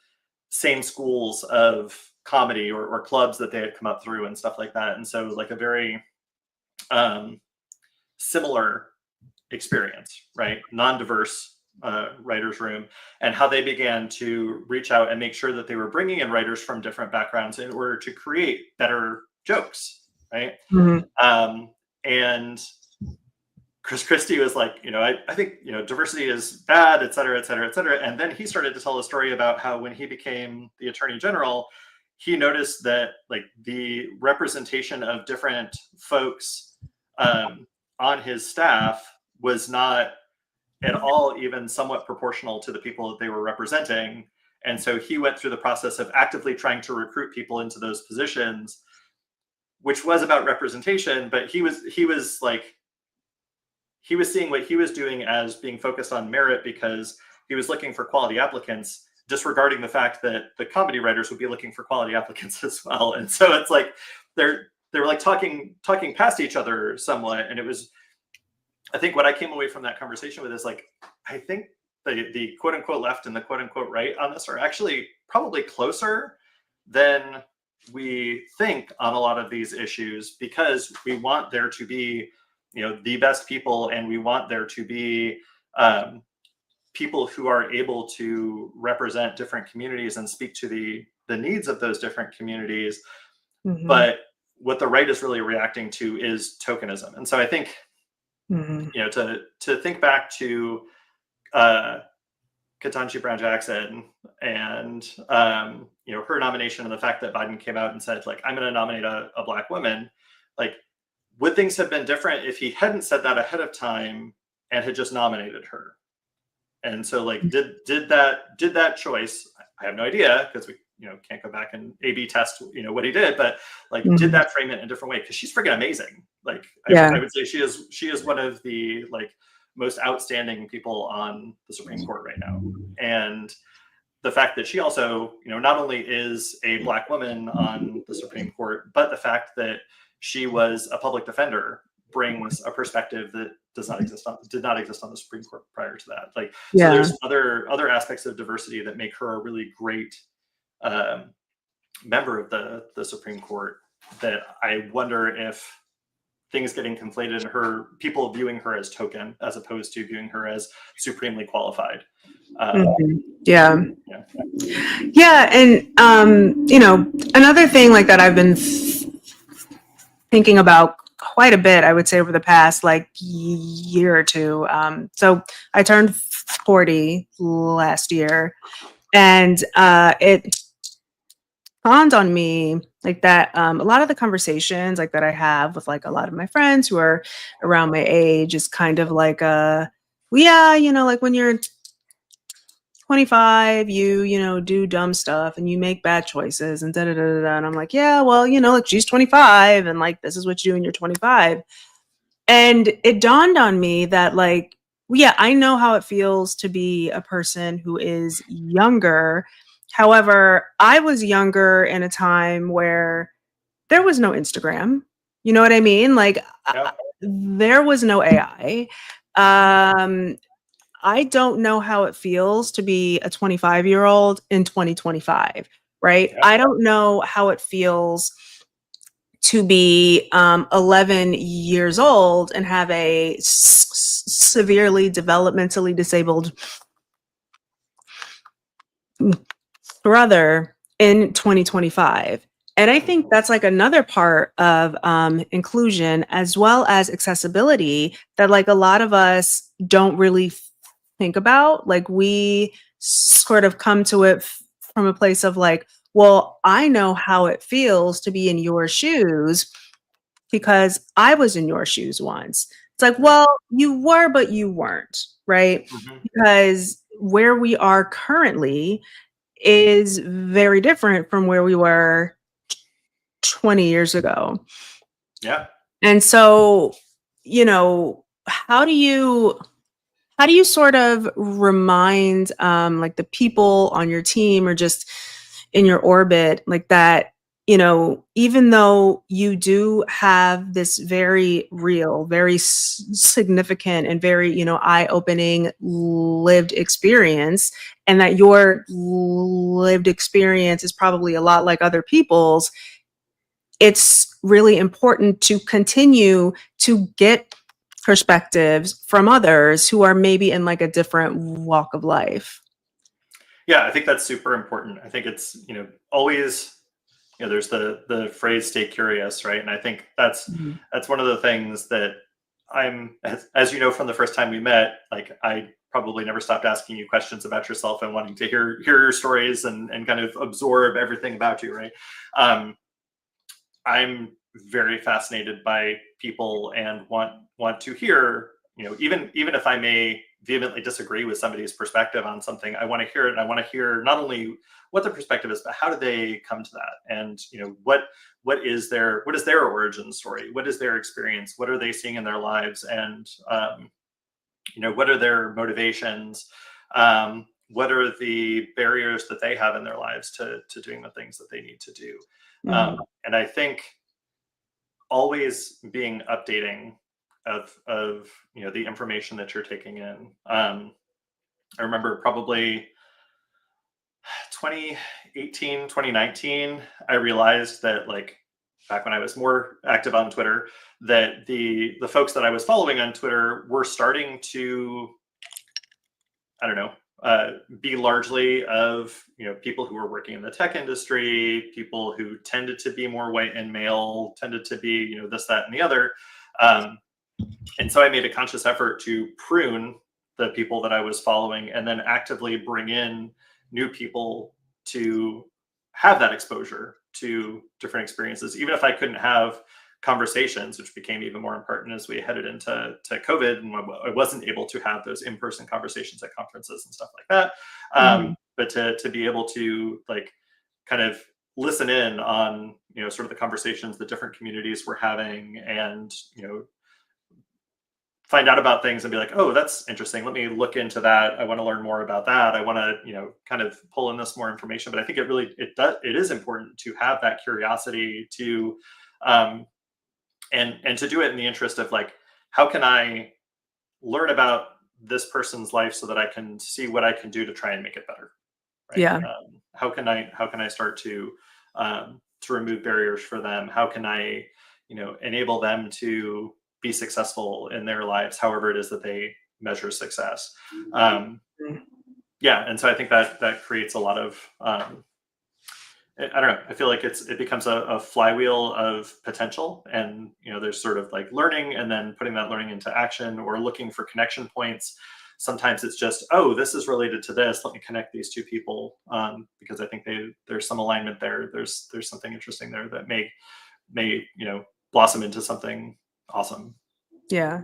B: same schools of comedy or clubs that they had come up through and stuff like that. And so like a very similar experience, right? Non-diverse writers' room, and how they began to reach out and make sure that they were bringing in writers from different backgrounds in order to create better jokes, right? And Chris Christie was like, you know, I think, you know, diversity is bad, et cetera, et cetera, et cetera. And then he started to tell a story about how when he became the Attorney General, he noticed that like the representation of different folks on his staff was not at all even somewhat proportional to the people that they were representing. And so he went through the process of actively trying to recruit people into those positions, which was about representation, but he was seeing what he was doing as being focused on merit because he was looking for quality applicants, disregarding the fact that the comedy writers would be looking for quality applicants as well. And so it's like they were like talking past each other somewhat. And it was, I think what I came away from that conversation with is like, I think the quote unquote left and the quote unquote right on this are actually probably closer than we think on a lot of these issues, because we want there to be, you know, the best people, and we want there to be people who are able to represent different communities and speak to the needs of those different communities. But what the right is really reacting to is tokenism. And so I think, you know, to think back to Ketanji Brown Jackson and you know, her nomination, and the fact that Biden came out and said like, I'm going to nominate a Black woman, like, would things have been different if he hadn't said that ahead of time and had just nominated her? And so like, did that choice, I have no idea, because we, you know, can't go back and A/B test, you know, what he did, but like, did that frame it in a different way? Because she's freaking amazing. Like, I would say she is one of the like most outstanding people on the Supreme Court right now. And the fact that she also, you know, not only is a Black woman on the Supreme Court, but the fact that she was a public defender brings a perspective that did not exist on the Supreme Court prior to that. Like, so there's other aspects of diversity that make her a really great member of the Supreme Court, that I wonder if things getting conflated and her people viewing her as token as opposed to viewing her as supremely qualified.
A: Yeah. And you know, another thing like that I've been thinking about quite a bit, I would say, over the past like year or two. So I turned 40 last year, and it dawned on me like that a lot of the conversations like that I have with like a lot of my friends who are around my age is kind of like well, yeah, you know, like when you're 25, you know, do dumb stuff and you make bad choices and da da da da. And I'm like, yeah, well, you know, like she's 25 and like this is what you do when you're 25. And it dawned on me that like, yeah, I know how it feels to be a person who is younger. However, I was younger in a time where there was no Instagram. You know what I mean? Like, there was no AI. I don't know how it feels to be a 25-year-old in 2025, right? Yeah. I don't know how it feels to be 11 years old and have a severely developmentally disabled brother in 2025. And I think that's like another part of inclusion as well as accessibility that like a lot of us don't really think about. Like we sort of come to it from a place of like, well, I know how it feels to be in your shoes because I was in your shoes once. It's like,
B: Right.
A: well, you were, but you weren't, right?
B: Hmm.
A: Because where we are currently is very different from where we were 20 years ago.
B: Yeah.
A: And so, how do you sort of remind like the people on your team or just in your orbit like that, even though you do have this very real, very significant and very, eye-opening lived experience, and that your lived experience is probably a lot like other people's, it's really important to continue to get perspectives from others who are maybe in like a different walk of life.
B: Yeah, I think that's super important. I think it's, always, there's the phrase "stay curious," right? And I think
A: Mhm.
B: that's one of the things that as you know from the first time we met, like I probably never stopped asking you questions about yourself and wanting to hear your stories and kind of absorb everything about you, right? Um, I'm very fascinated by people and want to hear, even if I may vehemently disagree with somebody's perspective on something, I want to hear it. And I want to hear not only what the perspective is, but how did they come to that? And what is their origin story? What is their experience? What are they seeing in their lives? And what are their motivations? What are the barriers that they have in their lives to doing the things that they need to do?
A: Mhm.
B: And I think always being updating of the information that you're taking in. I remember probably 2018, 2019, I realized that, like, back when I was more active on Twitter, that the folks that I was following on Twitter were starting to, I don't know, be largely of people who were working in the tech industry, people who tended to be more white and male, tended to be this, that, and the other. Um, and so I made a conscious effort to prune the people that I was following, and then actively bring in new people to have that exposure to different experiences, even if I couldn't have conversations, which became even more important as we headed into COVID, and I wasn't able to have those in-person conversations at conferences and stuff like that.
A: Mhm.
B: But to be able to, like, kind of listen in on sort of the conversations that different communities were having, and find out about things and be like, oh, that's interesting, let me look into that, I want to learn more about that, I want to kind of pull in this more information. But I think it is important to have that curiosity to um, and to do it in the interest of, like, how can I learn about this person's life so that I can see what I can do to try and make it better, right?
A: Yeah.
B: How can I start to remove barriers for them? How can I enable them to be successful in their lives, however it is that they measure success? um,
A: Mhm.
B: yeah, and so I think that creates a lot of I don't know. I feel like it becomes a flywheel of potential, and there's sort of like learning, and then putting that learning into action, or looking for connection points. Sometimes it's just, oh, this is related to this. Let me connect these two people, because I think there's some alignment there. There's something interesting there that may blossom into something awesome.
A: Yeah.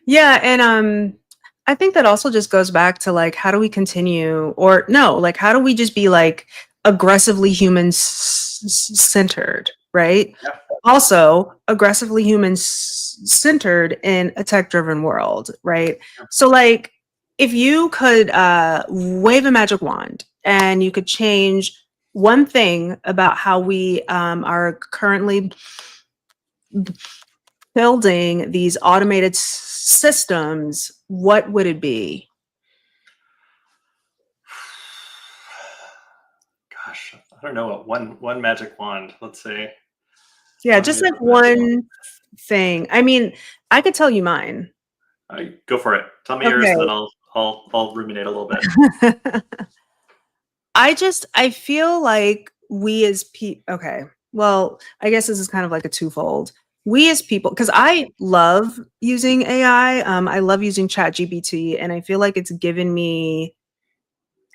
A: Yeah, and I think that also just goes back to like how do we continue or no, like how do we just be like aggressively human centered, right?
B: Yeah.
A: Also aggressively human centered in a tech driven world, right?
B: Yeah.
A: So like if you could wave a magic wand and you could change one thing about how we are currently building these automated systems, what would it be?
B: Gosh, I don't know what one magic wand. Let's say
A: Yeah,
B: one
A: just
B: major
A: like
B: magic wand.
A: one thing. I mean, I could tell you mine.
B: All right, go for it. Tell me yours, and
A: Okay.
B: then I'll ruminate a little bit.
A: I feel like we as people, okay. well, I guess this is kind of like a twofold. We as people, because I love using AI, I love using ChatGPT, and I feel like it's given me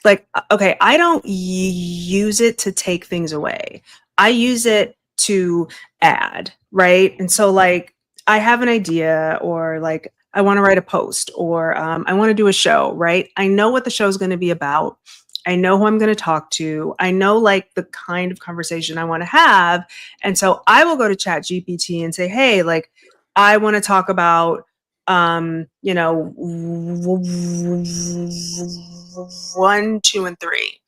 A: like, okay, I don't use it to take things away. I use it to add, right? And so like I have an idea, or like I want to write a post, or I want to do a show, right? I know what the show is going to be about. I know who I'm going to talk to. I know like the kind of conversation I want to have. And so I will go to Chat GPT and say, hey, like I want to talk about you know, 1, 2, and 3.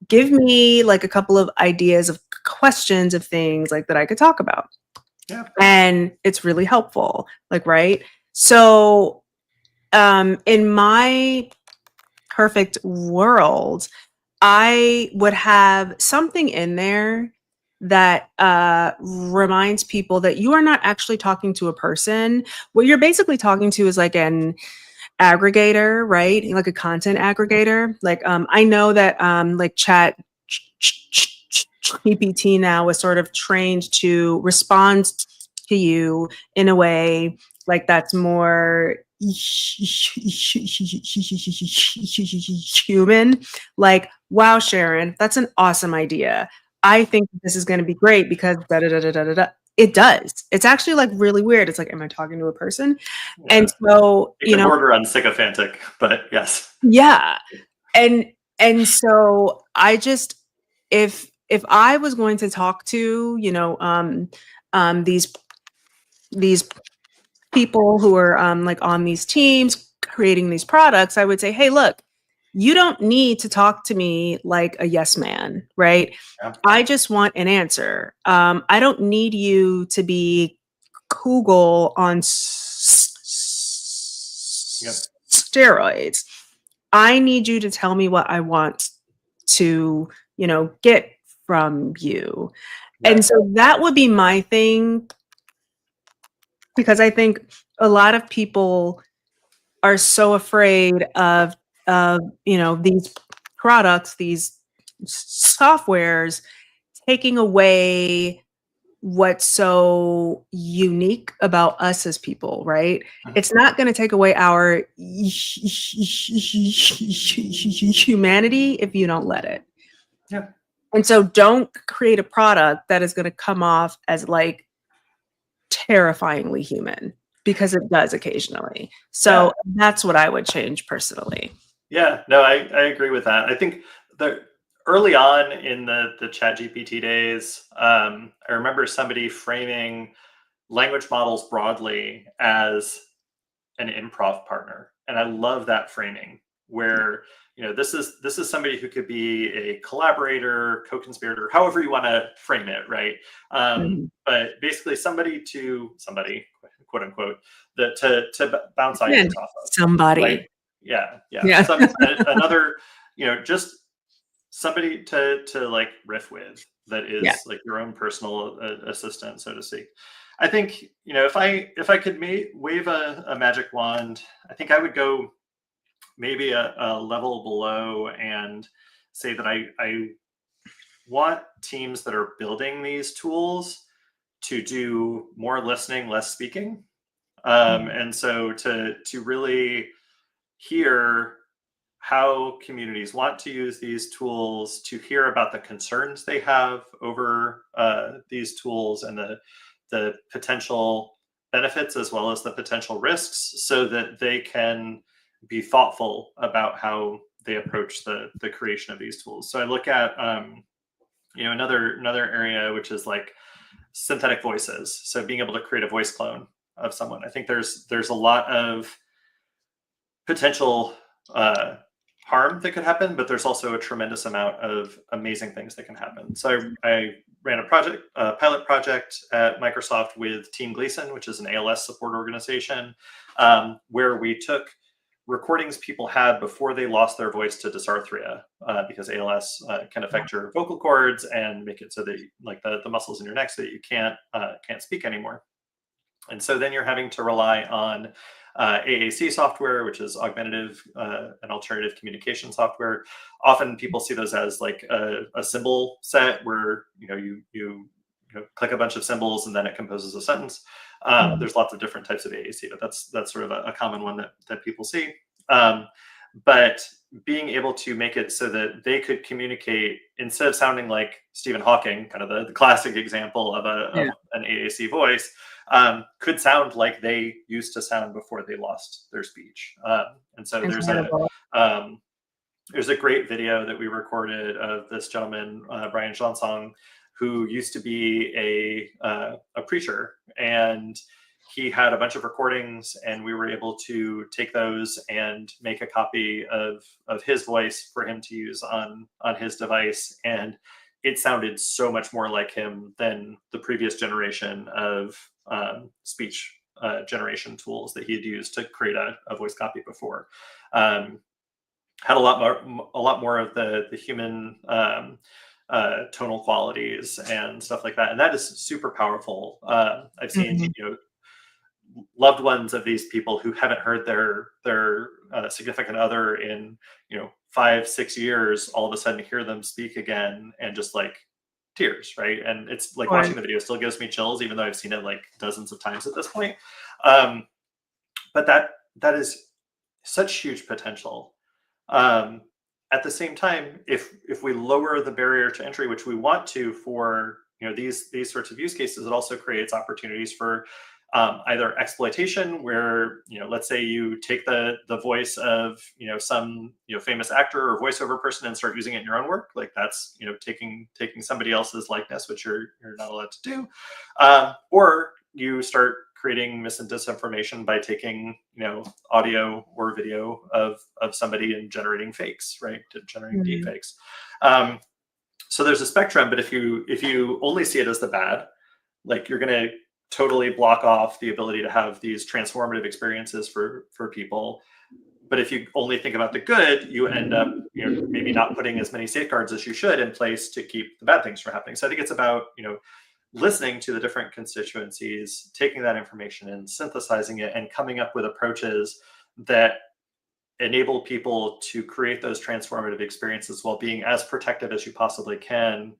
A: Give me like a couple of ideas of questions of things like that I could talk about.
B: Yeah.
A: And it's really helpful. Like, right. So, in my perfect world, I would have something in there that reminds people that you are not actually talking to a person. What you're basically talking to is like an aggregator, right? Like a content aggregator. Like I know that like Chat GPT now is sort of trained to respond to you in a way like that's more human. Like, wow, Sharon, that's an awesome idea. I think this is going to be great because da da da da da da. It does. It's actually like really weird. It's like, am I talking to a person?
B: Yeah.
A: And so,
B: It can border on sycophantic, but yes.
A: yeah. And so I just, if I was going to talk to, these people who are like on these teams creating these products, I would say, hey, look, you don't need to talk to me like a yes man, right?
B: Yeah.
A: I just want an answer. I don't need you to be Google on steroids. I need you to tell me what I want to, get from you.
B: Yeah.
A: And so that would be my thing, because I think a lot of people are so afraid of these products, these softwares taking away what's so unique about us as people, right? It's not going to take away our humanity if you don't let it.
B: Yeah.
A: And so don't create a product that is going to come off as like terrifyingly human, because it does occasionally. So that's what I would change personally.
B: Yeah, no, I agree with that. I think the early on in the Chat GPT days, I remember somebody framing language models broadly as an improv partner, and I love that framing where this is somebody who could be a collaborator, co-conspirator, however you want to frame it, right? But basically somebody quote unquote that to bounce ideas off of.
A: Somebody.
B: Right? Yeah. Another, just somebody to like riff with, that is like your own personal assistant, so to speak. I think, if I could wave a magic wand, I think I would go maybe a level below and say that I want teams that are building these tools to do more listening, less speaking. And so to really hear how communities want to use these tools, to hear about the concerns they have over these tools and the potential benefits as well as the potential risks, so that they can be thoughtful about how they approach the creation of these tools. So I look at another area, which is like synthetic voices. So being able to create a voice clone of someone. I think there's a lot of potential harm that could happen, but there's also a tremendous amount of amazing things that can happen. So I ran a pilot project at Microsoft with Team Gleason, which is an ALS support organization, where we took recordings people had before they lost their voice to dysarthria, because ALS can affect your vocal cords and make it so that like the muscles in your neck, so that you can't speak anymore. And so then you're having to rely on AAC software, which is augmentative and alternative communication software. Often people see those as like a symbol set where you click a bunch of symbols and then it composes a sentence. There's lots of different types of AAC, but that's sort of a common one that people see. But being able to make it so that they could communicate instead of sounding like Stephen Hawking, kind of the classic example of an AAC voice, could sound like they used to sound before they lost their speech. And so there's a great video that we recorded of this gentleman, Brian Jansong, who used to be a preacher, and he had a bunch of recordings, and we were able to take those and make a copy of his voice for him to use on his device. And it sounded so much more like him than the previous generation of speech generation tools that he had used to create a voice copy before. Had a lot more of the human tonal qualities and stuff like that, and that is super powerful. I've seen loved ones of these people who haven't heard their significant other in 5-6 years, all of a sudden hear them speak again, and just like tears, right? And it's like watching the video still gives me chills, even though I've seen it like dozens of times at this point. But that is such huge potential. At the same time, if we lower the barrier to entry, which we want to for these sorts of use cases, it also creates opportunities for either exploitation, where let's say you take the voice of some famous actor or voiceover person and start using it in your own work. Like that's taking somebody else's likeness, which you're not allowed to do, or you start creating mis and disinformation by taking audio or video of somebody and generating fakes, right? Generating deep fakes. So there's a spectrum, but if you only see it as the bad, like you're going to totally block off the ability to have these transformative experiences for people. But if you only think about the good, you end up maybe not putting as many safeguards as you should in place to keep the bad things from happening. So I think it's about listening to the different constituencies, taking that information and synthesizing it, and coming up with approaches that enable people to create those transformative experiences while being as protective as you possibly can,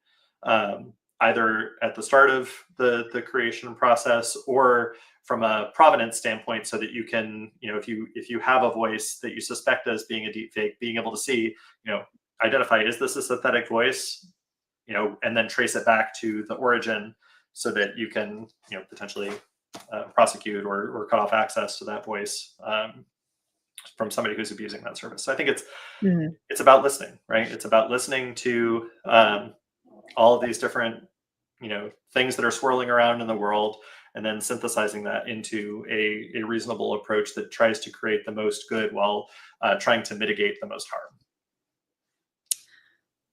B: either at the start of the creation process or from a provenance standpoint, so that you can, if you have a voice that you suspect as being a deep fake, being able to see, identify, is this a synthetic voice, and then trace it back to the origin, so that you can, potentially prosecute or cut off access to that voice from somebody who's abusing that service. So I think it's about listening, right? It's about listening to all of these different, things that are swirling around in the world, and then synthesizing that into a reasonable approach that tries to create the most good while trying to mitigate the most harm.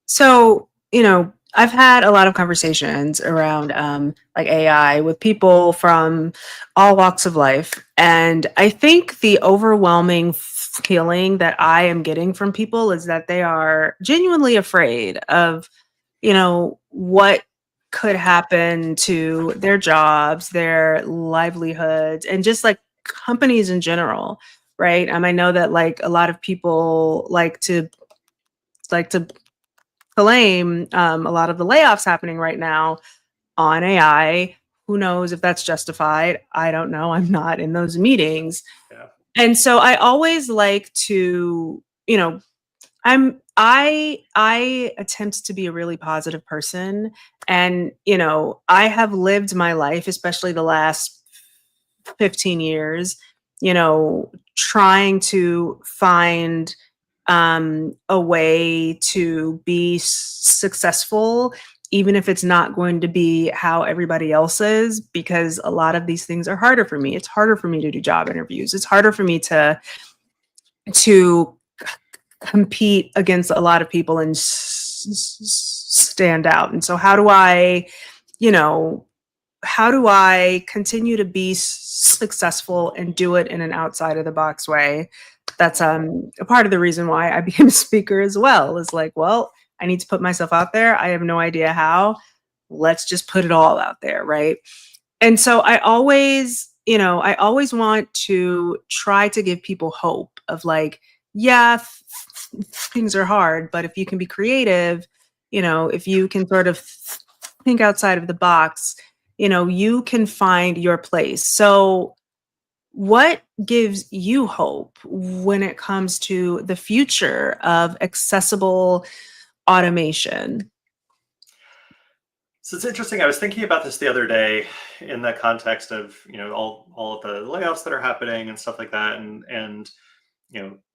A: So, I've had a lot of conversations around like AI with people from all walks of life. And I think the overwhelming feeling that I am getting from people is that they are genuinely afraid of, what could happen to their jobs, their livelihoods, and just like companies in general, right? I know that like a lot of people like to blame a lot of the layoffs happening right now on AI. Who knows if that's justified? I don't know. I'm not in those meetings.
B: Yeah.
A: And so I always like to, I attempt to be a really positive person. And, I have lived my life, especially the last 15 years, trying to find a way to be successful, even if it's not going to be how everybody else is, because a lot of these things are harder for me. It's harder for me to do job interviews. It's harder for me to compete against a lot of people and stand out. And so how do I continue to be successful and do it in an outside of the box way? That's a part of the reason why I became a speaker as well, is like, well, I need to put myself out there. I have no idea how. Let's just put it all out there, right? And so I always want to try to give people hope of like, yeah, things are hard, but if you can be creative, if you can sort of think outside of the box, you can find your place. So what gives you hope when it comes to the future of accessible automation?
B: So it's interesting. I was thinking about this the other day in the context of all of the layoffs that are happening and stuff like that, and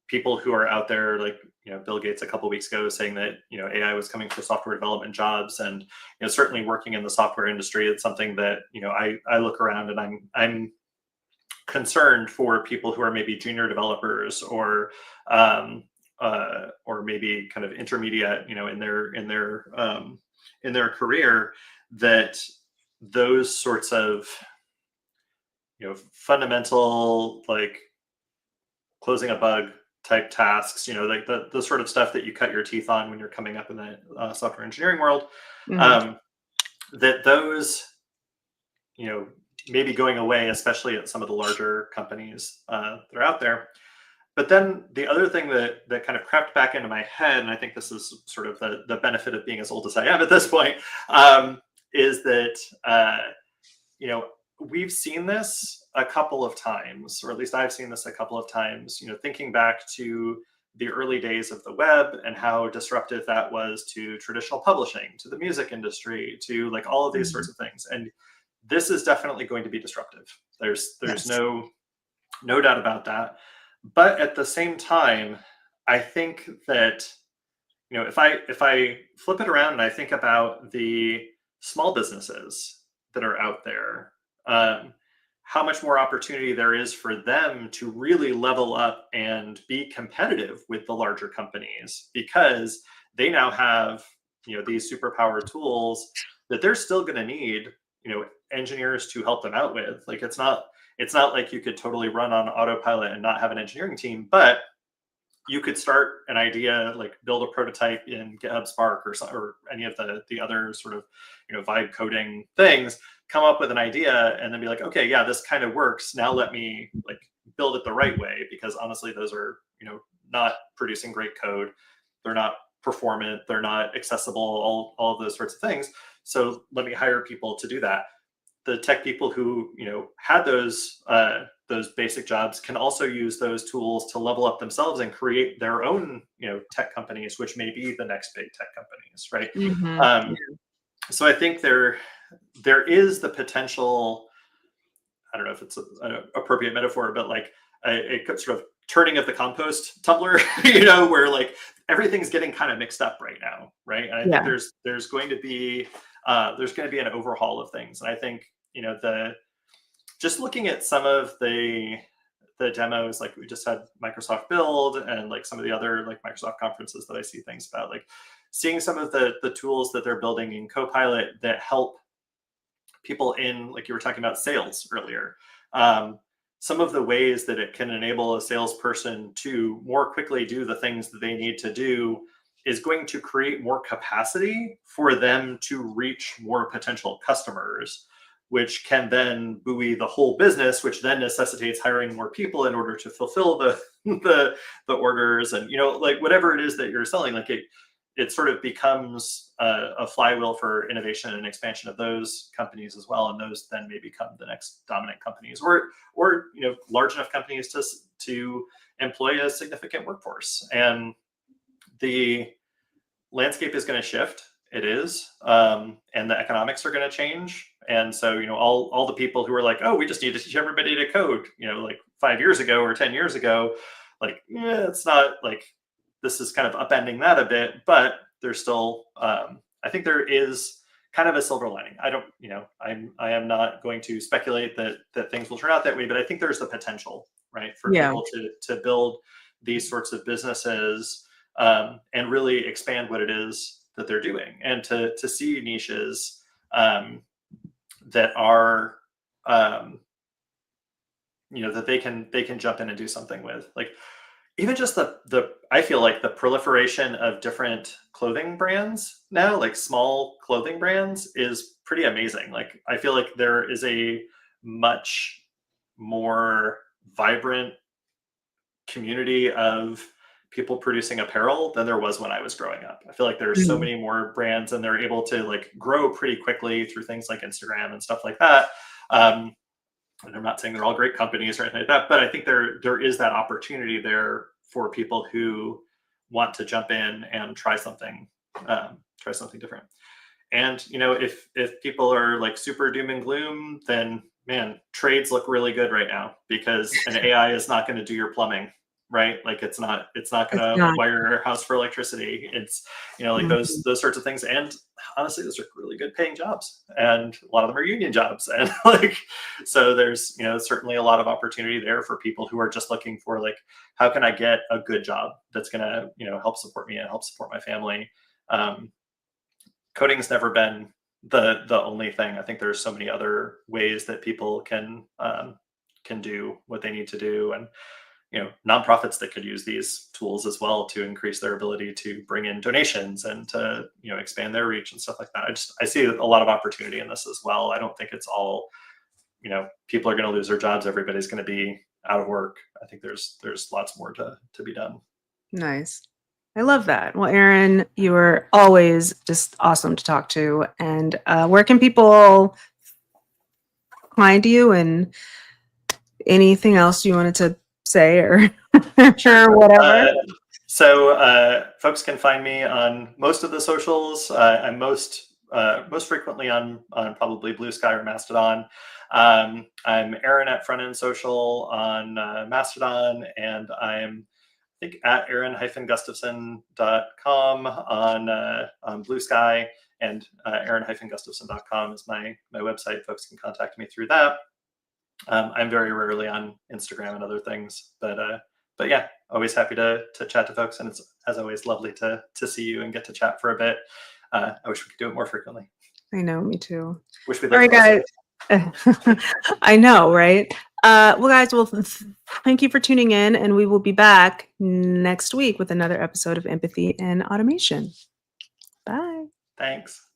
B: people who are out there like Bill Gates a couple weeks ago saying that AI was coming for software development jobs, and certainly working in the software industry, it's something that I look around and I'm concerned for people who are maybe junior developers or maybe kind of intermediate in their career, that those sorts of fundamental, like closing a bug type tasks, like the sort of stuff that you cut your teeth on when you're coming up in the software engineering world,
A: Mhm.
B: um, that those maybe going away, especially at some of the larger companies that are out there. But then the other thing that kind of crept back into my head, and I think this is sort of the benefit of being as old as I am at this point, is that we've seen this a couple of times, or at least I've seen this a couple of times. Thinking back to the early days of the web and how disruptive that was to traditional publishing, to the music industry, to like all of these sorts
A: Mhm.
B: of things. And this is definitely going to be disruptive. There's
A: Yes.
B: no doubt about that. But at the same time, I think that if I flip it around and I think about the small businesses that are out there, um, how much more opportunity there is for them to really level up and be competitive with the larger companies, because they now have these superpower tools that they're still going to need engineers to help them out with. Like it's not like you could totally run on autopilot and not have an engineering team, but you could start an idea, like build a prototype in GitHub Spark or any of the other sort of vibe coding things, come up with an idea, and then be like, okay, yeah, this kind of works. Now let me like build it the right way, because honestly, those are not producing great code. They're not performant. They're not accessible. All of those sorts of things. So let me hire people to do that. The tech people who had those basic jobs can also use those tools to level up themselves and create their own tech companies, which may be the next big tech companies, right?
A: Mhm.
B: um, so I think there is the potential. I don't know if it's an appropriate metaphor, but like a sort of turning of the compost tumbler, where like everything's getting kind of mixed up right now, right? And I think
A: Yeah.
B: there's going to be an overhaul of things, and I think the just looking at some of the demos, like we just had Microsoft Build and like some of the other like Microsoft conferences that I see things about, like seeing some of the tools that they're building in Copilot that help people in, like you were talking about sales earlier. Some of the ways that it can enable a salesperson to more quickly do the things that they need to do is going to create more capacity for them to reach more potential customers, which can then buoy the whole business, which then necessitates hiring more people in order to fulfill the the orders, and like whatever it is that you're selling, like it sort of becomes a flywheel for innovation and expansion of those companies as well, and those then may become the next dominant companies, or large enough companies to employ a significant workforce. And the landscape is going to shift. It is, and the economics are going to change. And so all the people who are like, oh, we just need to teach everybody to code, like 5 years ago or 10 years ago, like it's not like this is kind of upending that a bit, but there's still I think there is kind of a silver lining. I don't I am not going to speculate that things will turn out that way, but I think there's the potential, right, for
A: Yeah.
B: people to build these sorts of businesses, and really expand what it is that they're doing, and to see niches that are that they can jump in and do something with, like even just the I feel like the proliferation of different clothing brands now, like small clothing brands, is pretty amazing. Like I feel like there is a much more vibrant community of people producing apparel than there was when I was growing up. I feel like there's so many more brands, and they're able to like grow pretty quickly through things like Instagram and stuff like that. And I'm not saying they're all great companies or anything like that, but I think there is that opportunity there for people who want to jump in and try something different. And if people are like super doom and gloom, then man, trades look really good right now because an AI is not going to do your plumbing, right? Like it's not going
A: It's
B: to
A: not.
B: wire your house for electricity. It's like those sorts of things. And honestly, those are really good paying jobs, and a lot of them are union jobs. And like, so there's certainly a lot of opportunity there for people who are just looking for like, how can I get a good job that's going to help support me and help support my family. Coding's never been the only thing. I think there's so many other ways that people can do what they need to do, and nonprofits that could use these tools as well to increase their ability to bring in donations and to expand their reach and stuff like that. I see a lot of opportunity in this as well. I don't think it's all people are going to lose their jobs. Everybody's going to be out of work. I think there's lots more to be done.
A: Nice. I love that. Well, Aaron, you are always just awesome to talk to. And where can people find you, and anything else you wanted to say or sure, whatever?
B: So folks can find me on most of the socials. I'm most frequently on probably Blue Sky or Mastodon. I'm Aaron at Front End Social on Mastodon, and I'm at aaron-gustafson.com on Blue Sky, and aaron-gustafson.com is my website. Folks can contact me through that. I'm very rarely on Instagram and other things, but yeah, always happy to chat to folks, and it's as always lovely to see you and get to chat for a bit. I wish we could do it more frequently.
A: I know, me too.
B: Wish we
A: All right, guys. I know, right? Well, guys, thank you for tuning in, and we will be back next week with another episode of Empathy and Automation. Bye.
B: Thanks.